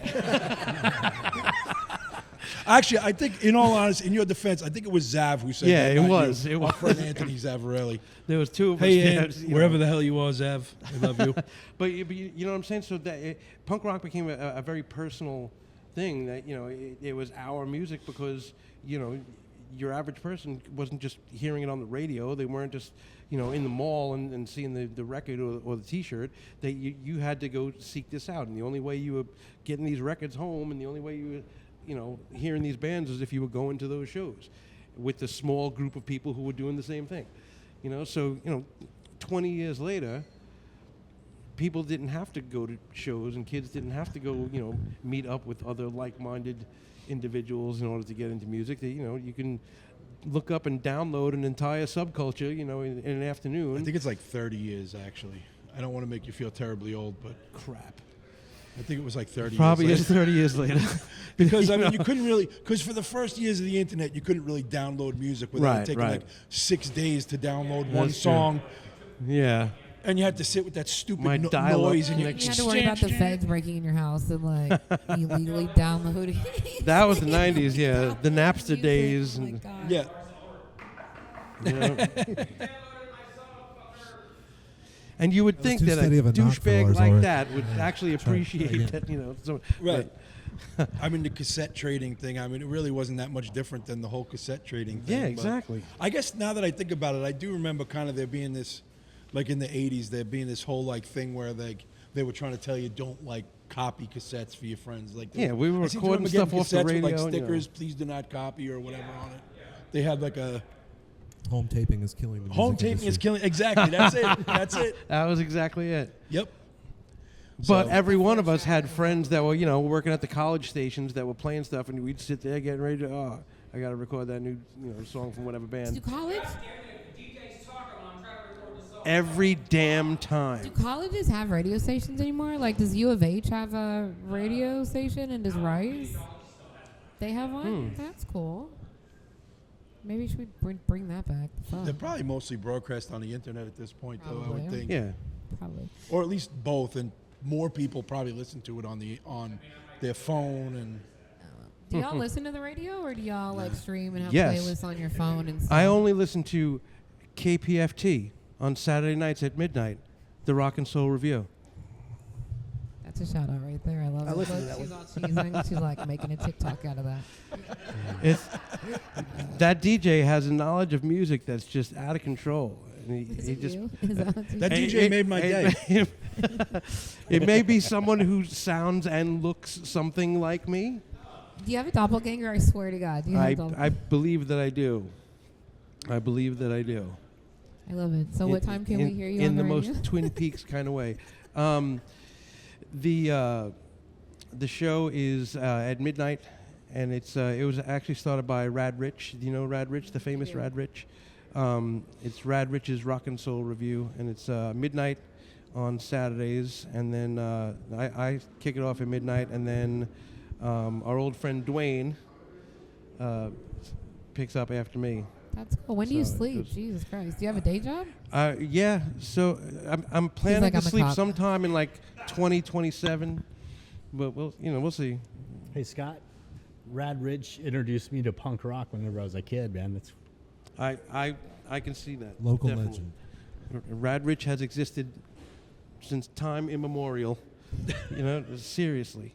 Actually, I think, in all honesty, in your defense, I think it was Zav who said Yeah, that, it not was. you. It Our was. friend Anthony Zavarelli. There was two of us. Hey, there, Ant, wherever the hell you are, Zav, I love you. But you know what I'm saying? So that punk rock became a very personal thing. That it was our music because your average person wasn't just hearing it on the radio. They weren't just in the mall and seeing the record or the T-shirt. You had to go seek this out, and the only way you were getting these records home, and the only way you were hearing these bands is if you were going to those shows with the small group of people who were doing the same thing. So 20 years later, people didn't have to go to shows, and kids didn't have to go meet up with other like-minded individuals in order to get into music. You can look up and download an entire subculture in an afternoon. I think it's like 30 years, actually. I don't want to make you feel terribly old, but crap. I think it was like 30 Probably years is 30 years later. Because, I mean, you couldn't really, because for the first years of the internet, you couldn't really download music without Right, taking right. like 6 days to download one That's true. song. Yeah. And you had to sit with that stupid My dial-up noise. And You had to worry about the feds breaking in your house and illegally downloading. That was the 90s, yeah. The Napster Music. days. Oh my And, God. Yeah. And you would was think too that a steady of a knock for douchebag Lars like Ulrich. that would Yeah. actually Try appreciate again. that, you know. So, Right. I mean, the cassette trading thing, I mean, it really wasn't that much different than the whole cassette trading thing. Yeah, but exactly. I guess now that I think about it, I do remember kind of there being this, like in the 80s, there being this whole like thing where they were trying to tell you don't like copy cassettes for your friends. Like Yeah, we were I seem to recording remember stuff getting off the cassettes with, radio, like you know. stickers, please do not copy or whatever on it. They had like a Home taping is killing the music home taping industry. is killing. Exactly, that's it. That's it. that was exactly it. Yep. But So- every one of us had friends that were, you know, working at the college stations that were playing stuff, and we'd sit there getting ready to, I got to record that new, you know, song from whatever Do band. college? Every damn Do time. colleges have radio stations anymore? Like, does U of H have a radio station, and does Rice? They have one. That's cool. Maybe we should bring that back. Fuck. They're probably mostly broadcast on the internet at this point, though. I Probably. would think, Yeah. Probably. or at least both, and more people probably listen to it on their phone and. Do y'all listen to the radio, or do y'all like stream and have Yes. playlists on your phone and stuff? I only listen to KPFT on Saturday nights at midnight, the Rock and Soul Review. That's a shout out right there. I love I it. listen to Look, that she's all cheesing. She's like making a TikTok out of that. It's, that DJ has a knowledge of music that's just out of control. And Is he it just you? Is that what you- That DJ made my day. It may be someone who sounds and looks something like me. Do you have a doppelganger? I swear to God. Do you have a I doppelganger? believe that I do. I believe that I do. I love it. So what time can we hear you in on the the radio? most Twin Peaks kind of way? The show is at midnight, and it was actually started by Rad Rich. Do you know Rad Rich, the famous Yeah. Rad Rich? It's Rad Rich's Rock and Soul Review, and it's midnight on Saturdays, and then I kick it off at midnight, and then our old friend Dwayne picks up after me. That's cool. When do you So it sleep? goes- Jesus Christ. Do you have a day job? Yeah, so I'm planning like to I'm a sleep cop. sometime in like 2027, but we'll see. Hey Scott, Rad Ridge introduced me to punk rock whenever I was a kid, man. That's I can see that. Local definitely. legend. Rad Rich has existed since time immemorial. You know, seriously.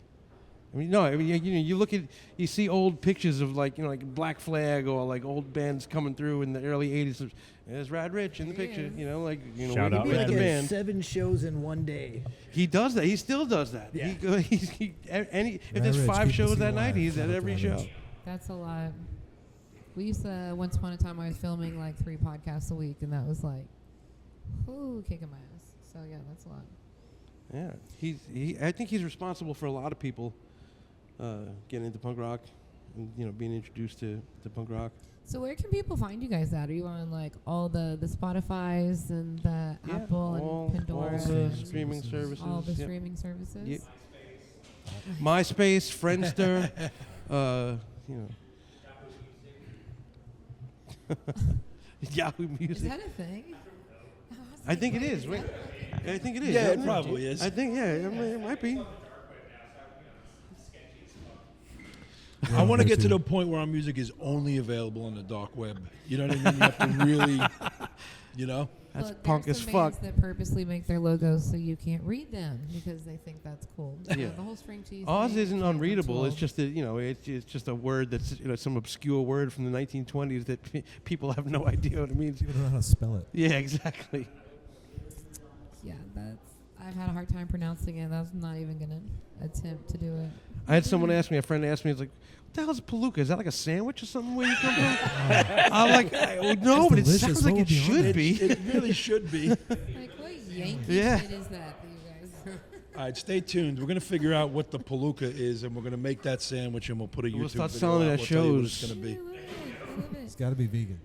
I mean, no. I mean, you look at, you see old pictures of like Black Flag or like old bands coming through in the early '80s. There's Rad Rich in the picture. is. You know, like Shout we out Be with like the at band. 7 shows in one day. He does that. He still does that. Yeah. If Rad there's Ridge, 5 keep the shows scene that night, alive. he's Shout at out to every Rad show. Ridge. That's a lot. We used to, once upon a time, I was filming like 3 podcasts a week, and that was like, ooh, kicking my ass. So yeah, that's a lot. Yeah, I think he's responsible for a lot of people getting into punk rock, and being introduced to punk rock. So where can people find you guys at? Are you on like all the Spotify's and the Yeah, Apple all and Pandora? the and streaming services. all the yep. streaming services? Yep. MySpace, Friendster, Yahoo Is Music. that a thing? I think it is. Wait, I think it is. Yeah, isn't it probably is. I think it might be. I want to get to the point where our music is only available on the dark web. You know what I mean? You have to really, That's Look, punk there's as some fuck. bands that purposely make their logos so you can't read them because they think that's cool. Yeah. The whole string cheese. Ours thing, isn't can't look unreadable. It's cool. just that it's just a word that's some obscure word from the 1920s that people have no idea what it means. You don't know how to spell it. Yeah, exactly. Yeah, I've had a hard time pronouncing it. I'm not even gonna attempt to do it. I had someone ask me. A friend asked me, "It's like, what the hell is a palooka? Is that like a sandwich or something where you come from?" I'm like, "No, It's but it delicious. sounds What like it would be on should it? be." It really should be. Like, what Yankee Yeah. shit is that for you guys? All right, stay tuned. We're going to figure out what the palooka is, and we're going to make that sandwich, and we'll put a YouTube We'll start video selling it out. at We'll tell you what shows. it's going to I be. love it. I love it. It's got to be vegan.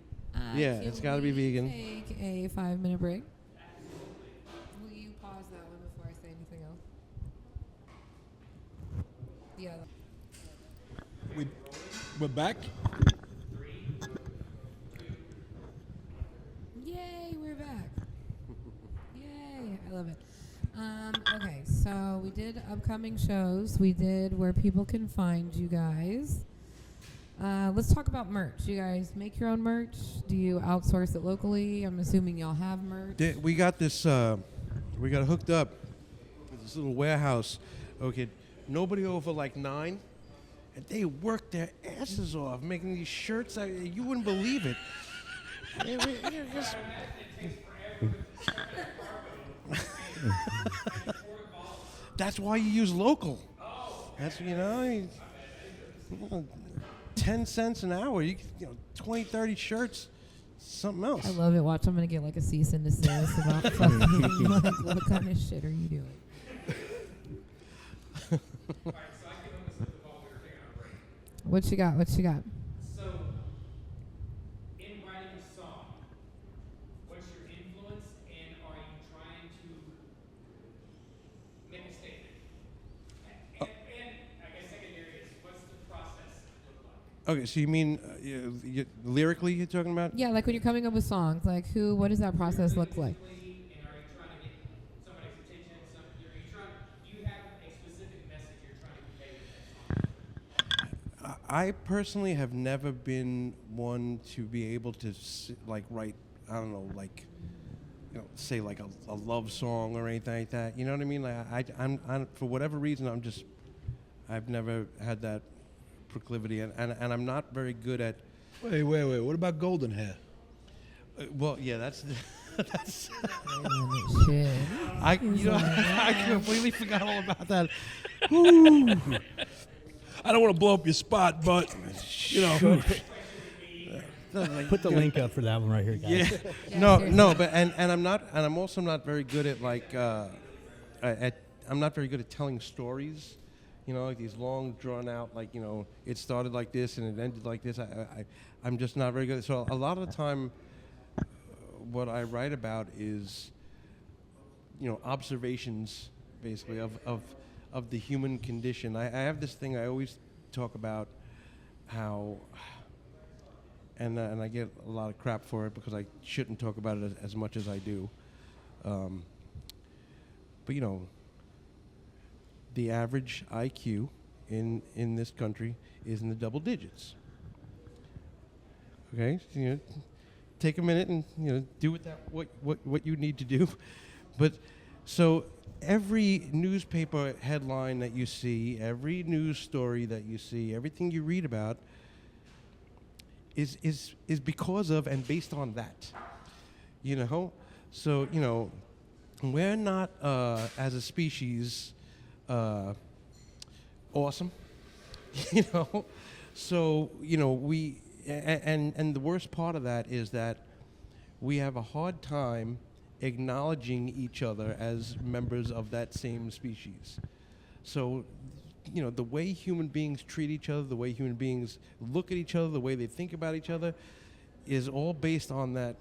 Yeah, Can it's gotta be we vegan. Take a 5-minute break. Will you pause that one before I say anything else? Yeah. We're back. Yay, we're back. Yay, I love it. Okay, so we did upcoming shows. We did where people can find you guys. Let's talk about merch. You guys make your own merch? Do you outsource it locally? I'm assuming y'all have merch. We got this We got hooked up at this little warehouse. Okay, nobody over like 9, and they worked their asses off making these shirts. You wouldn't believe it. That's why you use local. That's 10 cents an hour. You 20, 30 shirts, something else. I love it. Watch, I'm gonna get like a cease and desist about fucking like, what kind of shit are you doing? What you got? What you got? So, in writing a song, what's your influence, and are you trying to make a statement? And I guess secondary is, what's the process look like? Okay, so you mean lyrically you're talking about? Yeah, like when you're coming up with songs, like what does that process look like? And are you trying to get somebody's attention? Do you have a specific message you're trying to convey with that song? I personally have never been one to be able to write, I don't know, say like a love song or anything like that. You know what I mean? Like I'm for whatever reason I've never had that proclivity, and I'm not very good at. Wait. What about golden hair? Well, yeah, that's Shit. I I completely forgot all about that. Ooh. I don't want to blow up your spot, but Put the link up for that one right here, guys. Yeah. seriously. No, but and I'm also not very good at I'm not very good at telling stories. Like these long drawn out, it started like this and it ended like this. I'm just not very good. So a lot of the time, what I write about is, observations, basically of the human condition. I have this thing I always talk about, how, and I get a lot of crap for it because I shouldn't talk about it as much as I do. But the average IQ in this country is in the double digits. Okay, so, take a minute and do with that what you need to do. But so every newspaper headline that you see, every news story that you see, everything you read about is because of and based on that. So we're not as a species awesome. So we and the worst part of that is that we have a hard time acknowledging each other as members of that same species. So, the way human beings treat each other, the way human beings look at each other, the way they think about each other, is all based on that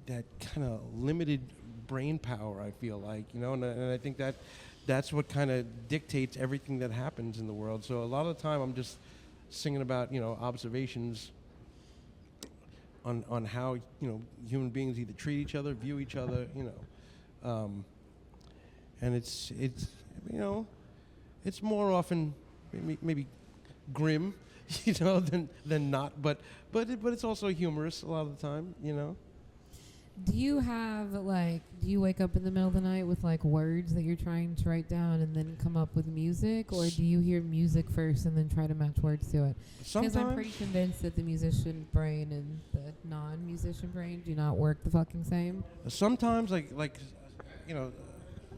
kind of limited brain power, I feel like, and I think that's what kind of dictates everything that happens in the world. So a lot of the time I'm just singing about, observations on how human beings either treat each other, view each other, and it's it's more often maybe grim, than not, but it's also humorous a lot of the time, Do you have do you wake up in the middle of the night with words that you're trying to write down and then come up with music, or do you hear music first and then try to match words to it? Because I'm pretty convinced that the musician brain and the non-musician brain do not work the fucking same. Sometimes,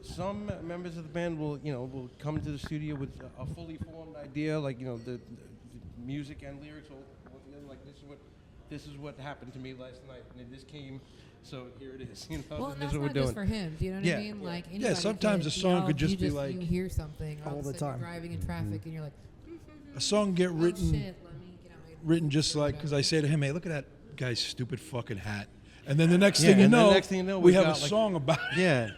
some members of the band will come to the studio with a fully formed idea, the music and lyrics, this is what happened to me last night, and this came. So here it is. Well, this that's is what not we're doing. just for him. Do you know what I mean? Yeah, sometimes a song could just be you hear something or all the time. You're driving in traffic and you're like, a song get oh, written shit, let me get out my written just because I say to him, hey, look at that guy's stupid fucking hat. And then the next Yeah, thing you and the know, next thing you know, we we've have a got, song about it. Yeah,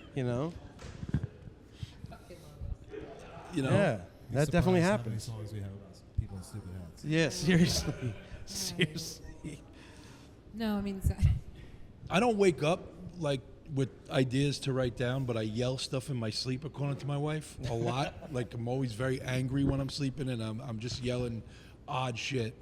Yeah, that definitely How many happens. songs we have about people in stupid hats? Yeah, seriously. Seriously. No, I mean, I don't wake up with ideas to write down, but I yell stuff in my sleep, according to my wife, a lot. I'm always very angry when I'm sleeping, and I'm just yelling odd shit.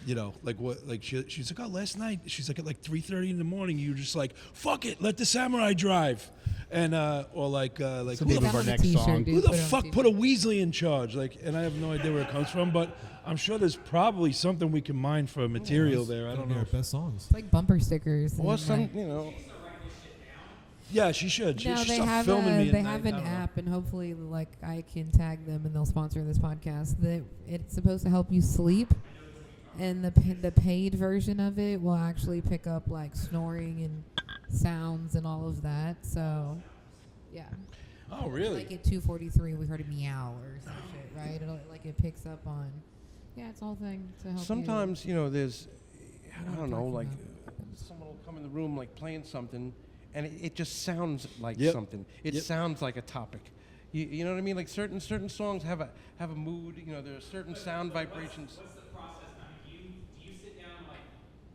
You know, like what? Like she's like, oh, last night she's like at like 3:30 in the morning. You were just like, fuck it, let the samurai drive, and or like So who maybe the, of our on a next t-shirt, song. dude. who the Put it on a fuck t-shirt. put a Weasley in charge? Like, and I have no idea where it comes from, but I'm sure there's probably something we can mine for material there. I don't know. Our best songs. It's like bumper stickers. Or and, some, like- you know, Yeah, she should. She No, should they start have filming me. they at have night. an I don't know. app, and hopefully, like I can tag them, and they'll sponsor this podcast. That it's supposed to help you sleep, and the paid version of it will actually pick up like snoring and sounds and all of that. So, yeah, Oh, really? like at 2:43, we heard a meow or some shit, right? It'll, like it picks up on. Yeah, it's all thing to help. sometimes, you know, there's, know I what don't know, I'm like talking someone will come in the room like playing something, and it just sounds like Yep. something. It Yep. sounds like a topic. You know what I mean? Like certain songs have a mood. You know, there are certain sound vibrations. What's the process now? Do you sit down and like,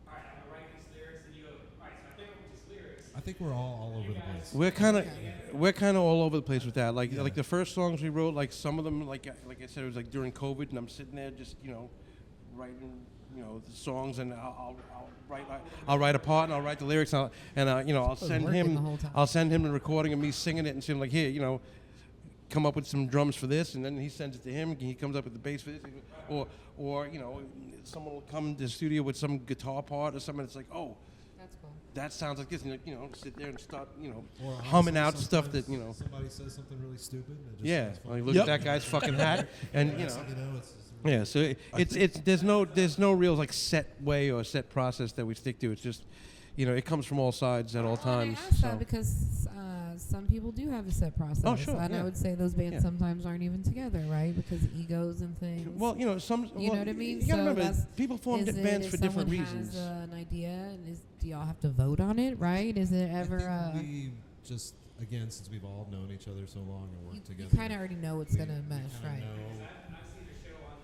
all right, I'm gonna write these lyrics, and you go, all right, so I think of these lyrics. I think we're all over the place. We're kind of all over the place with that. Like the first songs we wrote, like some of them, like I said, it was like during COVID, and I'm sitting there just writing the songs, and I'll write a part, and I'll write the lyrics, and I'll send working the him whole time. the recording of me singing it, and saying like, here, come up with some drums for this, and then he sends it to him, and he comes up with the bass for this, or someone will come to the studio with some guitar part or something. It's like, oh, That's cool. that sounds like this, and sit there and start Or humming honestly, out stuff that sometimes somebody says something really stupid. And it just yeah, sounds fun. like look Yep. at that guy's fucking hat, and It's, it's yeah. So it's there's no real like set way or set process that we stick to. It's just it comes from all sides at all Well, and times. I ask So that because some people do have a set process. Oh, sure, And yeah. I would say those bands Yeah. sometimes aren't even together, right? Because egos and things. well, some You know what I mean? You gotta So remember, that's- people form is it bands if for different someone reasons. Has an idea, and do y'all have to vote on it, right? Is it I ever? think we just again, since we've all known each other so long and worked You together, kind of already know it's we- gonna we mesh, kinda right? know- I've seen a show on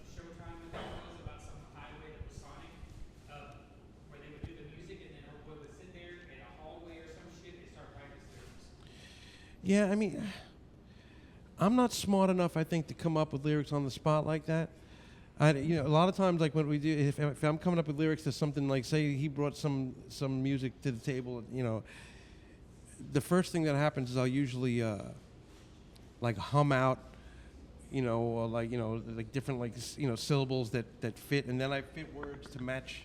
Showtime with it was about some highway that was Sonic, where they would do the music, and then everyone would sit there in a hallway or some shit. They start writing lyrics. Yeah, I mean, I'm not smart enough, I think, to come up with lyrics on the spot like that. A lot of times, like when we do, if I'm coming up with lyrics to something, like say he brought some music to the table, the first thing that happens is I'll usually like hum out, or like different syllables that fit, and then I fit words to match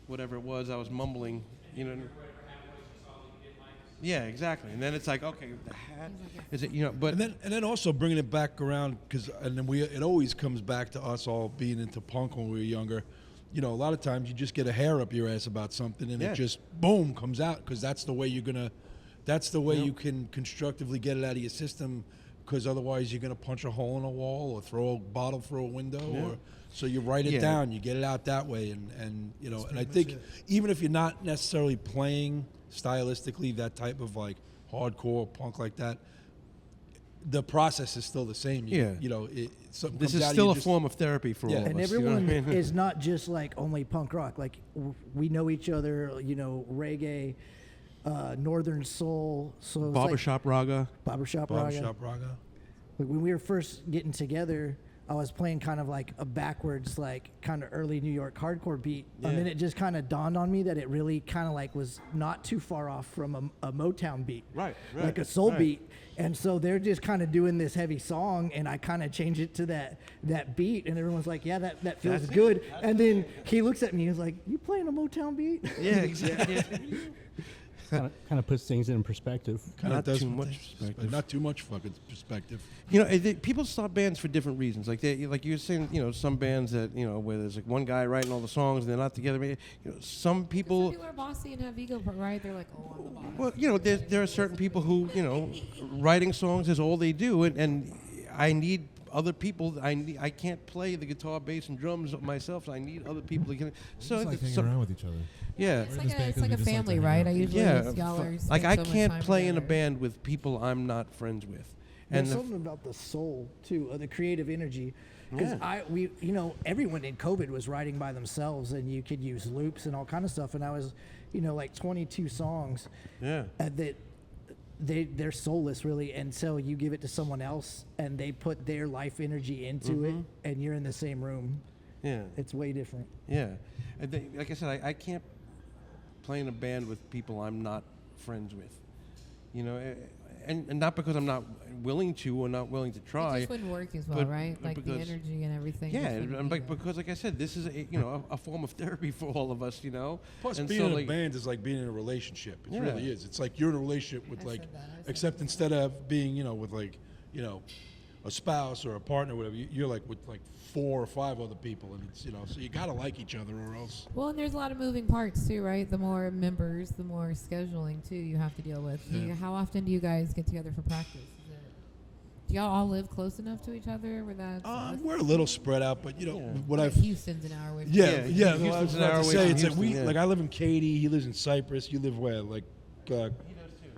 whatever it was I was mumbling, Whatever hat was you saw that you didn't like. Yeah, exactly. And then it's like, okay, the hat is it, but And then also bringing it back around it always comes back to us all being into punk when we were younger. A lot of times you just get a hair up your ass about something, and Yeah. it just boom comes out because that's the way you can constructively get it out of your system. Because otherwise you're gonna punch a hole in a wall or throw a bottle through a window, or so you write it Yeah. down, you get it out that way, and and I pretty think much it. even if you're not necessarily playing stylistically that type of like hardcore punk like that, the process is still the same. Yeah. Something this comes is out, still you a just- form of therapy for Yeah. all of And us. you know what I everyone mean? is not just like only punk rock. Like we know each other, reggae, northern soul. So it's Barbershop raga. like barbershop raga. Barbershop raga. Like when we were first getting together, I was playing kind of like a backwards, like kind of early New York hardcore beat, and then it just kind of dawned on me that it really kind of like was not too far off from a Motown beat, Right, like a soul beat. And so they're just kind of doing this heavy song, and I kind of changed it to that beat, and everyone's like, "Yeah, that feels That's it. good." And then he looks at me, and he's like, "You playing a Motown beat?" Yeah, exactly. kind of puts things in perspective. Kind of Not does too put much things in perspective. Not too much fucking perspective. People start bands for different reasons. Like like you were saying, some bands that where there's like one guy writing all the songs and they're not together. Some Some people. people are bossy and have ego, right? They're like, oh, I'm the boss. Well, there are certain people who writing songs is all they do, and I need other people. I can't play the guitar, bass, and drums myself. So I need other people to get. So just like hanging around with each other. Yeah. It's We're like in this band it's 'cause like we a just like to family, hang right? out. I usually Yeah, y'all are like spend I so much can't time play in a together. band with people I'm not friends with. And There's the- something about the soul too, of the creative energy. Because Yeah. everyone in COVID was writing by themselves, and you could use loops and all kind of stuff. And I was, like 22 songs yeah. that they're soulless really until you give it to someone else, and they put their life energy into it, and you're in the same room. Yeah. It's way different. Yeah. And like I said, I can't play in a band with people I'm not friends with. You know, and not because I'm not willing to or not willing to It try. just wouldn't work as well, but- right? but Like the because- energy and everything. Yeah, just wouldn't and be like there. because like I said, this is a form of therapy for all of us, you know. Plus, and being so, in a like, band is like being in a relationship. It Yeah. really is. It's like you're in a relationship with I like, said that, I said except that. instead of being, with like, a spouse or a partner, or whatever, you're like with like 4 or 5 other people, and it's so you gotta like each other or else. Well, and there's a lot of moving parts too, right? The more members, the more scheduling too you have to deal with. Yeah. How often do you guys get together for practice? Do y'all all live close enough to each other where that's We're a little spread out, but what like I've Houston's an hour away from yeah. Houston's I was an about hour to away say from it's like Houston, yeah. like I live in Katy, he lives in Cyprus. You live where? Like, he does too,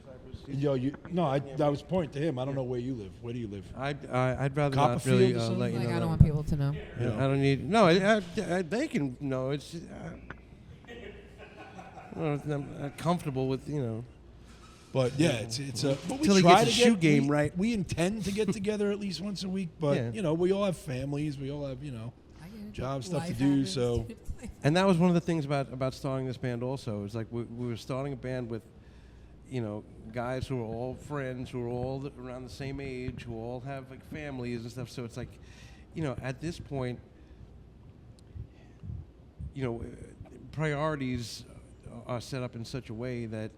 Cyprus. I was pointing to him. I don't know where you live. Where do you live? I'd rather not Copperfield really or something? let you Like know. I don't that. want people to know. I don't need. No, they can know. It's. I'm comfortable with But yeah, it's a. But we Till he try gets his to shoe get- game we- right. We intend to get together at least once a week, but Yeah. we all have families. We all have I get it. job stuff to Life do. happens. So And that was one of the things about starting this band. Also, is like we were starting a band with, guys who are all friends, who are all around the same age, who all have like families and stuff. So it's like, at this point, priorities are set up in such a way that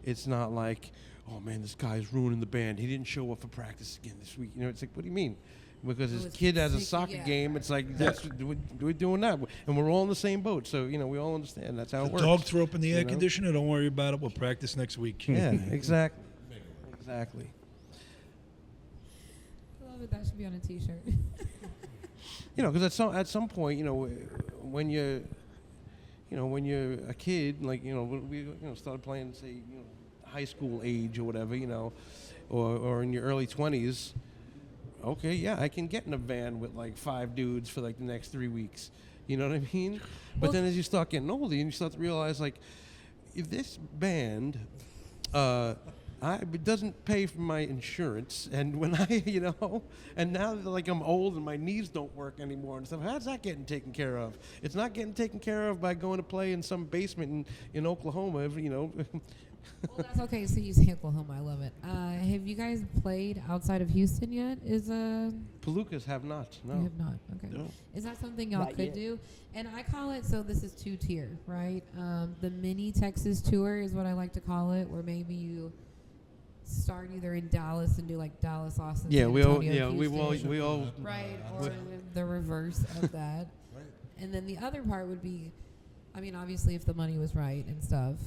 it's not like, oh man, this guy's ruining the band. He didn't show up for practice again this week. It's like, what do you mean? Because his it's kid has a sick, soccer yeah. game. It's like we're doing that, and we're all in the same boat. So we all understand that's how it the works. dog throw up in the air know? conditioner. Don't worry about it. We'll practice next week. Yeah, exactly. Exactly. I love it. That should be on a T-shirt. Because at some point, when you're a kid, like we started playing, say, high school age or whatever, or in your early 20s. Okay, yeah, I can get in a van with like 5 dudes for like the next 3 weeks. You know what I mean? But Well- then as you start getting older, and you start to realize, like, if this band it doesn't pay for my insurance, and when and now that like I'm old and my knees don't work anymore and stuff, how's that getting taken care of? It's not getting taken care of by going to play in some basement in Oklahoma, Well, that's okay. So you say Oklahoma. I love it. Have you guys played outside of Houston yet? Palookas have not. No. You have not. Okay. No. Is that something y'all Not could yet. do? And I call it, so this is 2-tier, right? The mini Texas tour is what I like to call it, where maybe you start either in Dallas and do like Dallas, Austin, Yeah, San we all Antonio, we Houston, all right, or the reverse of that. And then the other part would be, I mean, obviously, if the money was right and stuff,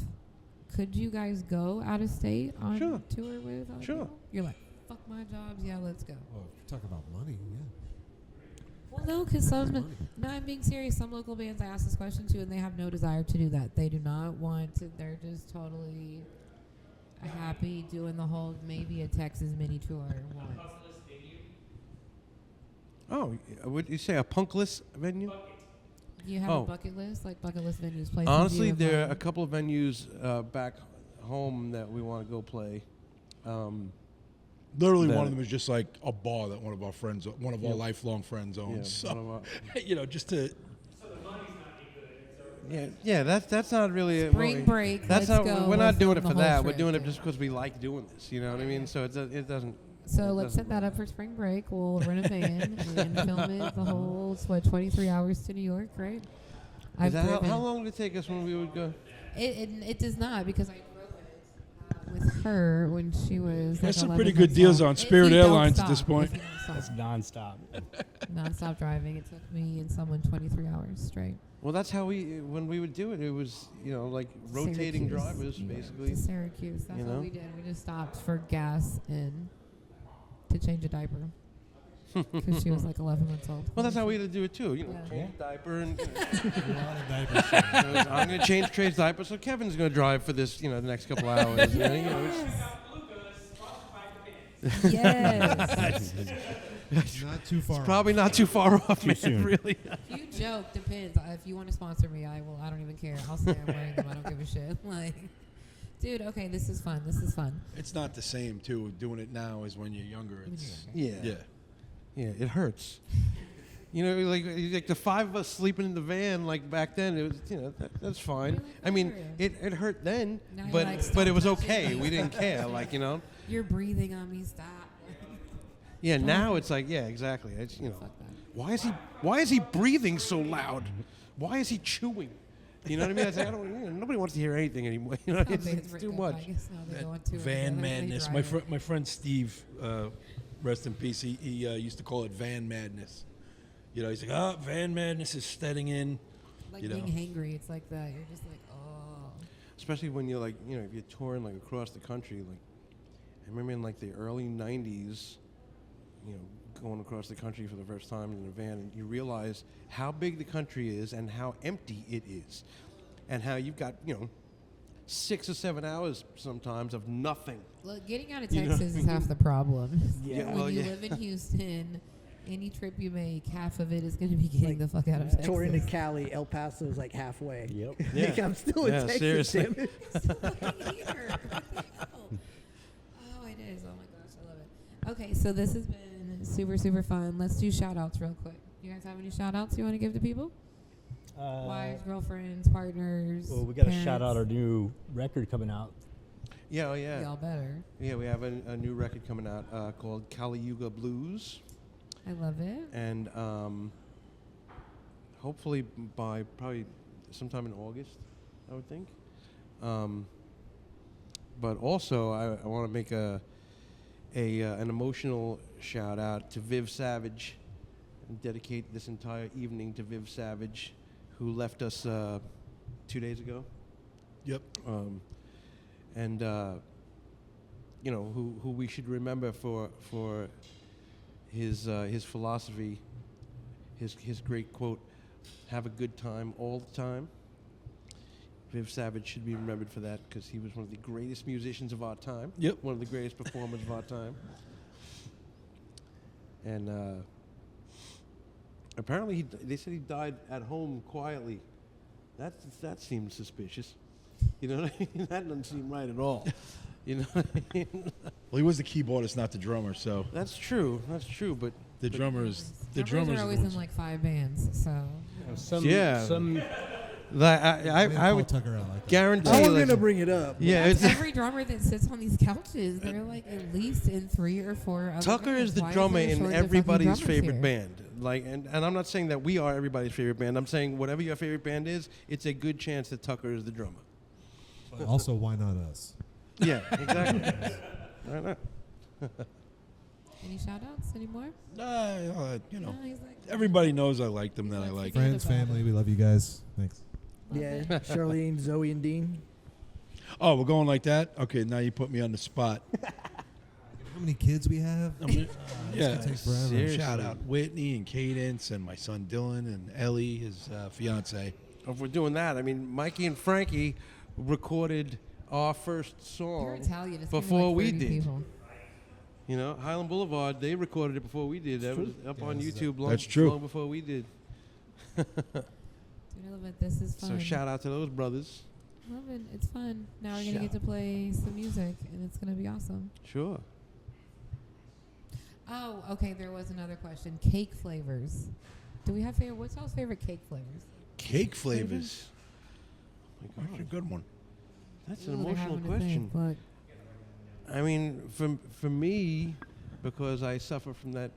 could you guys go out of state on Sure. tour with other Sure. people? You're like, fuck my jobs, yeah, let's go. Well, if you talk about money, yeah. Well, no, because some, money. no, I'm being serious. Some local bands I ask this question to, and they have no desire to do that. They do not want to. They're just totally happy doing the whole maybe a Texas mini tour once. Oh, would you say a punkless venue? Do you have Oh. a bucket list, like bucket list venues? Places Honestly, you have there are a gone? couple of venues back home that we want to go play. Literally, That- one of them is just like a bar that one of our friends, one of our Yeah. lifelong friends owns. one of our- So, just to Yeah, that's not really Spring break, That's let's not. go, We're we'll not doing it film for the whole that. We're trip, doing it yeah. just because we like doing this. You know what I mean? So it doesn't. So it let's doesn't- set that up for spring break. We'll rent a van and film it the whole 23 hours to New York, right? Is that driven. how long did it take us when we would go? It does not, because I drove it with her when she was. There's like some 11 pretty good months deals old. on If Spirit you don't Airlines at this stop, point. if you don't That's stop. nonstop. Non-stop driving. It took me and someone 23 hours straight. Well, that's how when we would do it. It was like rotating Syracuse. drivers, Yeah, basically. to Syracuse. That's you what know? we did. We just stopped for gas and to change a diaper because she was like 11 months old. Well, that's how we had to do it too. Yeah. Change the diaper, and A lot of diapers. I'm going to change Trey's diaper, so Kevin's going to drive for this, the next couple hours. Yes. Not too far. Probably not too far off, man. soon. Really. If you joke, depends. If you want to sponsor me, I will. I don't even care. I'll say I'm wearing them. I don't give a shit. Like, dude, okay, this is fun. This is fun. it's not the same too. Doing it now as when you're younger. It's Yeah. yeah. Yeah, it hurts. You know, like the five of us sleeping in the van, like back then, it was, you know, that's fine. Really I mean, hilarious. it hurt then, Now you're but like, but "Stop it was touching okay. me, We didn't stop care, touching like, you know. You're breathing on me. Stop. Yeah, now it's like, yeah, exactly. It's, you know, Fuck that. why is he breathing so loud? Why is he chewing? You know what I mean? I say, nobody wants to hear anything anymore. You know, How it's, big it's is too Rick much. up? I guess now they're going to it Van together, they madness. drive it. My friend Steve, rest in peace. He used to call it van madness. You know, he's like, oh, van madness is setting in. Like you know. being hangry, it's like that. You're just like, oh. Especially when you're like, you know, if you're touring like across the country. Like, I remember in like the early '90s, you know, going across the country for the first time in a van, and you realize how big the country is and how empty it is, and how you've got, you know, 6 or 7 hours sometimes of nothing. Look, getting out of You know Texas what I is half the problem. Yeah, when well, you yeah. live in Houston, any trip you make, half of it is going to be getting the fuck out of Texas. Touring to Cali, El Paso is like halfway. Yep. Yeah. Like, I'm still in Yeah, Texas, seriously. damn it. Fucking here. What the hell? Oh, it is. Oh my gosh, I love it. Okay, so this has been super, super fun. Let's do shout outs real quick. You guys have any shout outs you want to give to people? Wives, girlfriends, partners. Well, we got to parents? shout out our new record coming out. Yeah, oh yeah. Y'all better. Yeah, we have a new record coming out called Caliuga Blues. I love it. And hopefully by probably sometime in August, I would think. But also, I want to make an emotional shout out to Viv Savage and dedicate this entire evening to Viv Savage, who left us 2 days ago. Yep. And you know, who we should remember for his philosophy, his great quote, "Have a good time all the time." Viv Savage should be remembered for that because he was one of the greatest musicians of our time. Yep. One of the greatest performers of our time. And apparently, they said he died at home quietly. That seems suspicious. You know what I mean? That doesn't seem right at all. You know what I mean? Well, he was the keyboardist, not the drummer. So That's true. That's true. But the drummer is the Drummers drummer's are the always ones- in like 5 bands, so. Some, Yeah. Some I would Tucker out like that. guarantee. I was like, gonna bring it up. yeah, That's it's, every drummer that sits on these couches, they're like at least in 3 or 4 other Tucker bands. is the Why drummer there a in shortage of fucking everybody's drummers favorite here? band. Like, and I'm not saying that we are everybody's favorite band. I'm saying whatever your favorite band is, it's a good chance that Tucker is the drummer. But also, why not us? Yeah, exactly. I know. Any shout outs anymore? you know, No, he's like, everybody knows I like them. That I like. Forget Friends, about family, it. we love you guys. Thanks. Yeah, Charlene, Zoe, and Dean. Oh, we're going like that. Okay, now you put me on the spot. How many kids we have? Yeah, take forever. Seriously. shout out Whitney and Cadence and my son Dylan and Ellie, his fiance. If we're doing that, I mean, Mikey and Frankie recorded our first You're song Italian. It's gonna be before like we 30 did. people. You know, Highland Boulevard, they recorded it before we did. That was up on YouTube long, That's true. long before we did. Dude, I love it. This is fun. So shout out to those brothers. Love it. It's fun. Now we're gonna get to play some music, and it's gonna be awesome. Sure. Oh, okay. There was another question. Cake flavors. Do we have favorite? What's y'all's favorite cake flavors? Cake flavors. Oh my That's a God. good one. That's an Ooh, they're emotional having to think, question. but I mean, for me, because I suffer from that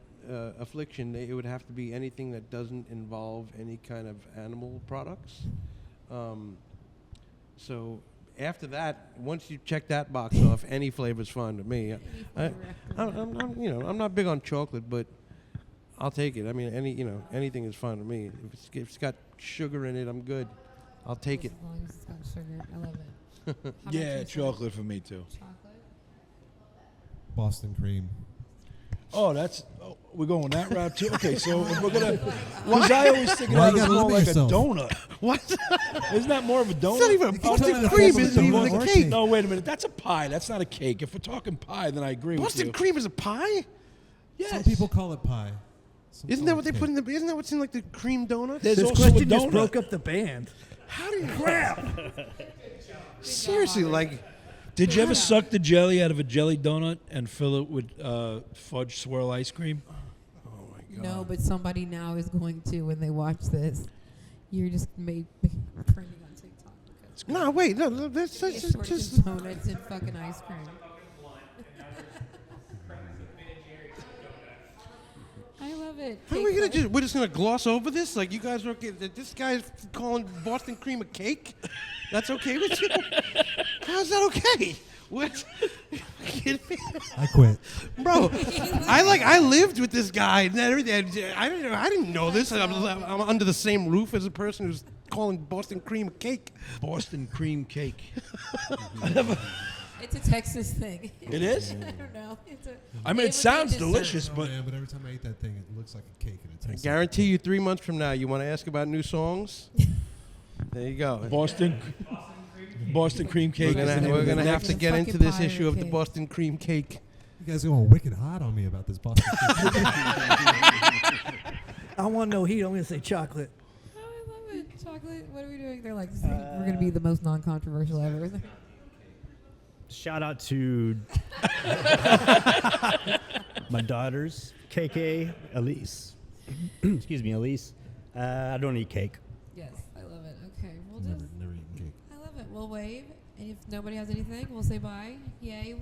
affliction, it would have to be anything that doesn't involve any kind of animal products. So after that, once you check that box off, any flavor's fine to me. any I, flavor after that. I'm not big on chocolate, but I'll take it. I mean, anything is fine to me. If it's got sugar in it, I'm good. I'll take it. As long as it's got sugar, I love it. How about Yeah, you, Seth? chocolate for me too. Chocolate. Boston cream. Oh, we're going that route too. Okay, so if we're gonna, because I always think Why of you it as gotta more limit like a yourself? donut. What? Isn't that more of a donut? It's not even a keep Boston telling cream. us Isn't even more the cake. cake. No, wait a minute. That's a pie. That's not a cake. If we're talking pie, then I agree Boston with you. cream is a pie? Yes. Some people call it pie. Some Isn't call that it what they cake. put in the? Isn't that what's in like the cream donuts? There's This also question a just donut. broke up the band. How do you seriously like? Did you ever suck the jelly out of a jelly donut and fill it with fudge swirl ice cream? Oh my No, but somebody now is going to when they watch this. You're just made trending on TikTok. Because No, wait, no, that's it's just, shorts just and donuts and fucking ice cream. I love it. how are we gonna we're just gonna gloss over this? Like you guys are okay? This guy's calling Boston cream a cake? That's okay with you? How's that okay? What? I quit. Bro, I lived with this guy and everything. I didn't know this. I'm under the same roof as a person who's calling Boston cream a cake. Boston cream cake. It's a Texas thing. It is? I don't know. It's a, I mean, they it would sounds say dessert. delicious, Oh, but man, but every time I eat that thing, it looks like a cake and it I tastes. guarantee you 3 months from now, you want to ask about new songs? There you go. Boston cream We're cake. is the name gonna of the have next- to get Fucking into this pie issue of the cake. Boston cream cake. You guys are going wicked hot on me about this Boston. I want no heat. I'm gonna say chocolate. Oh, I love it. Chocolate. What are we doing? They're like, we're going to be the most non-controversial ever. Shout out to my daughters, KK, Elise. Excuse me, Elise. I don't eat cake. Yes, I love it. Okay, we'll never, just. never eaten cake. I love it. We'll wave, and if nobody has anything, we'll say bye. Yay.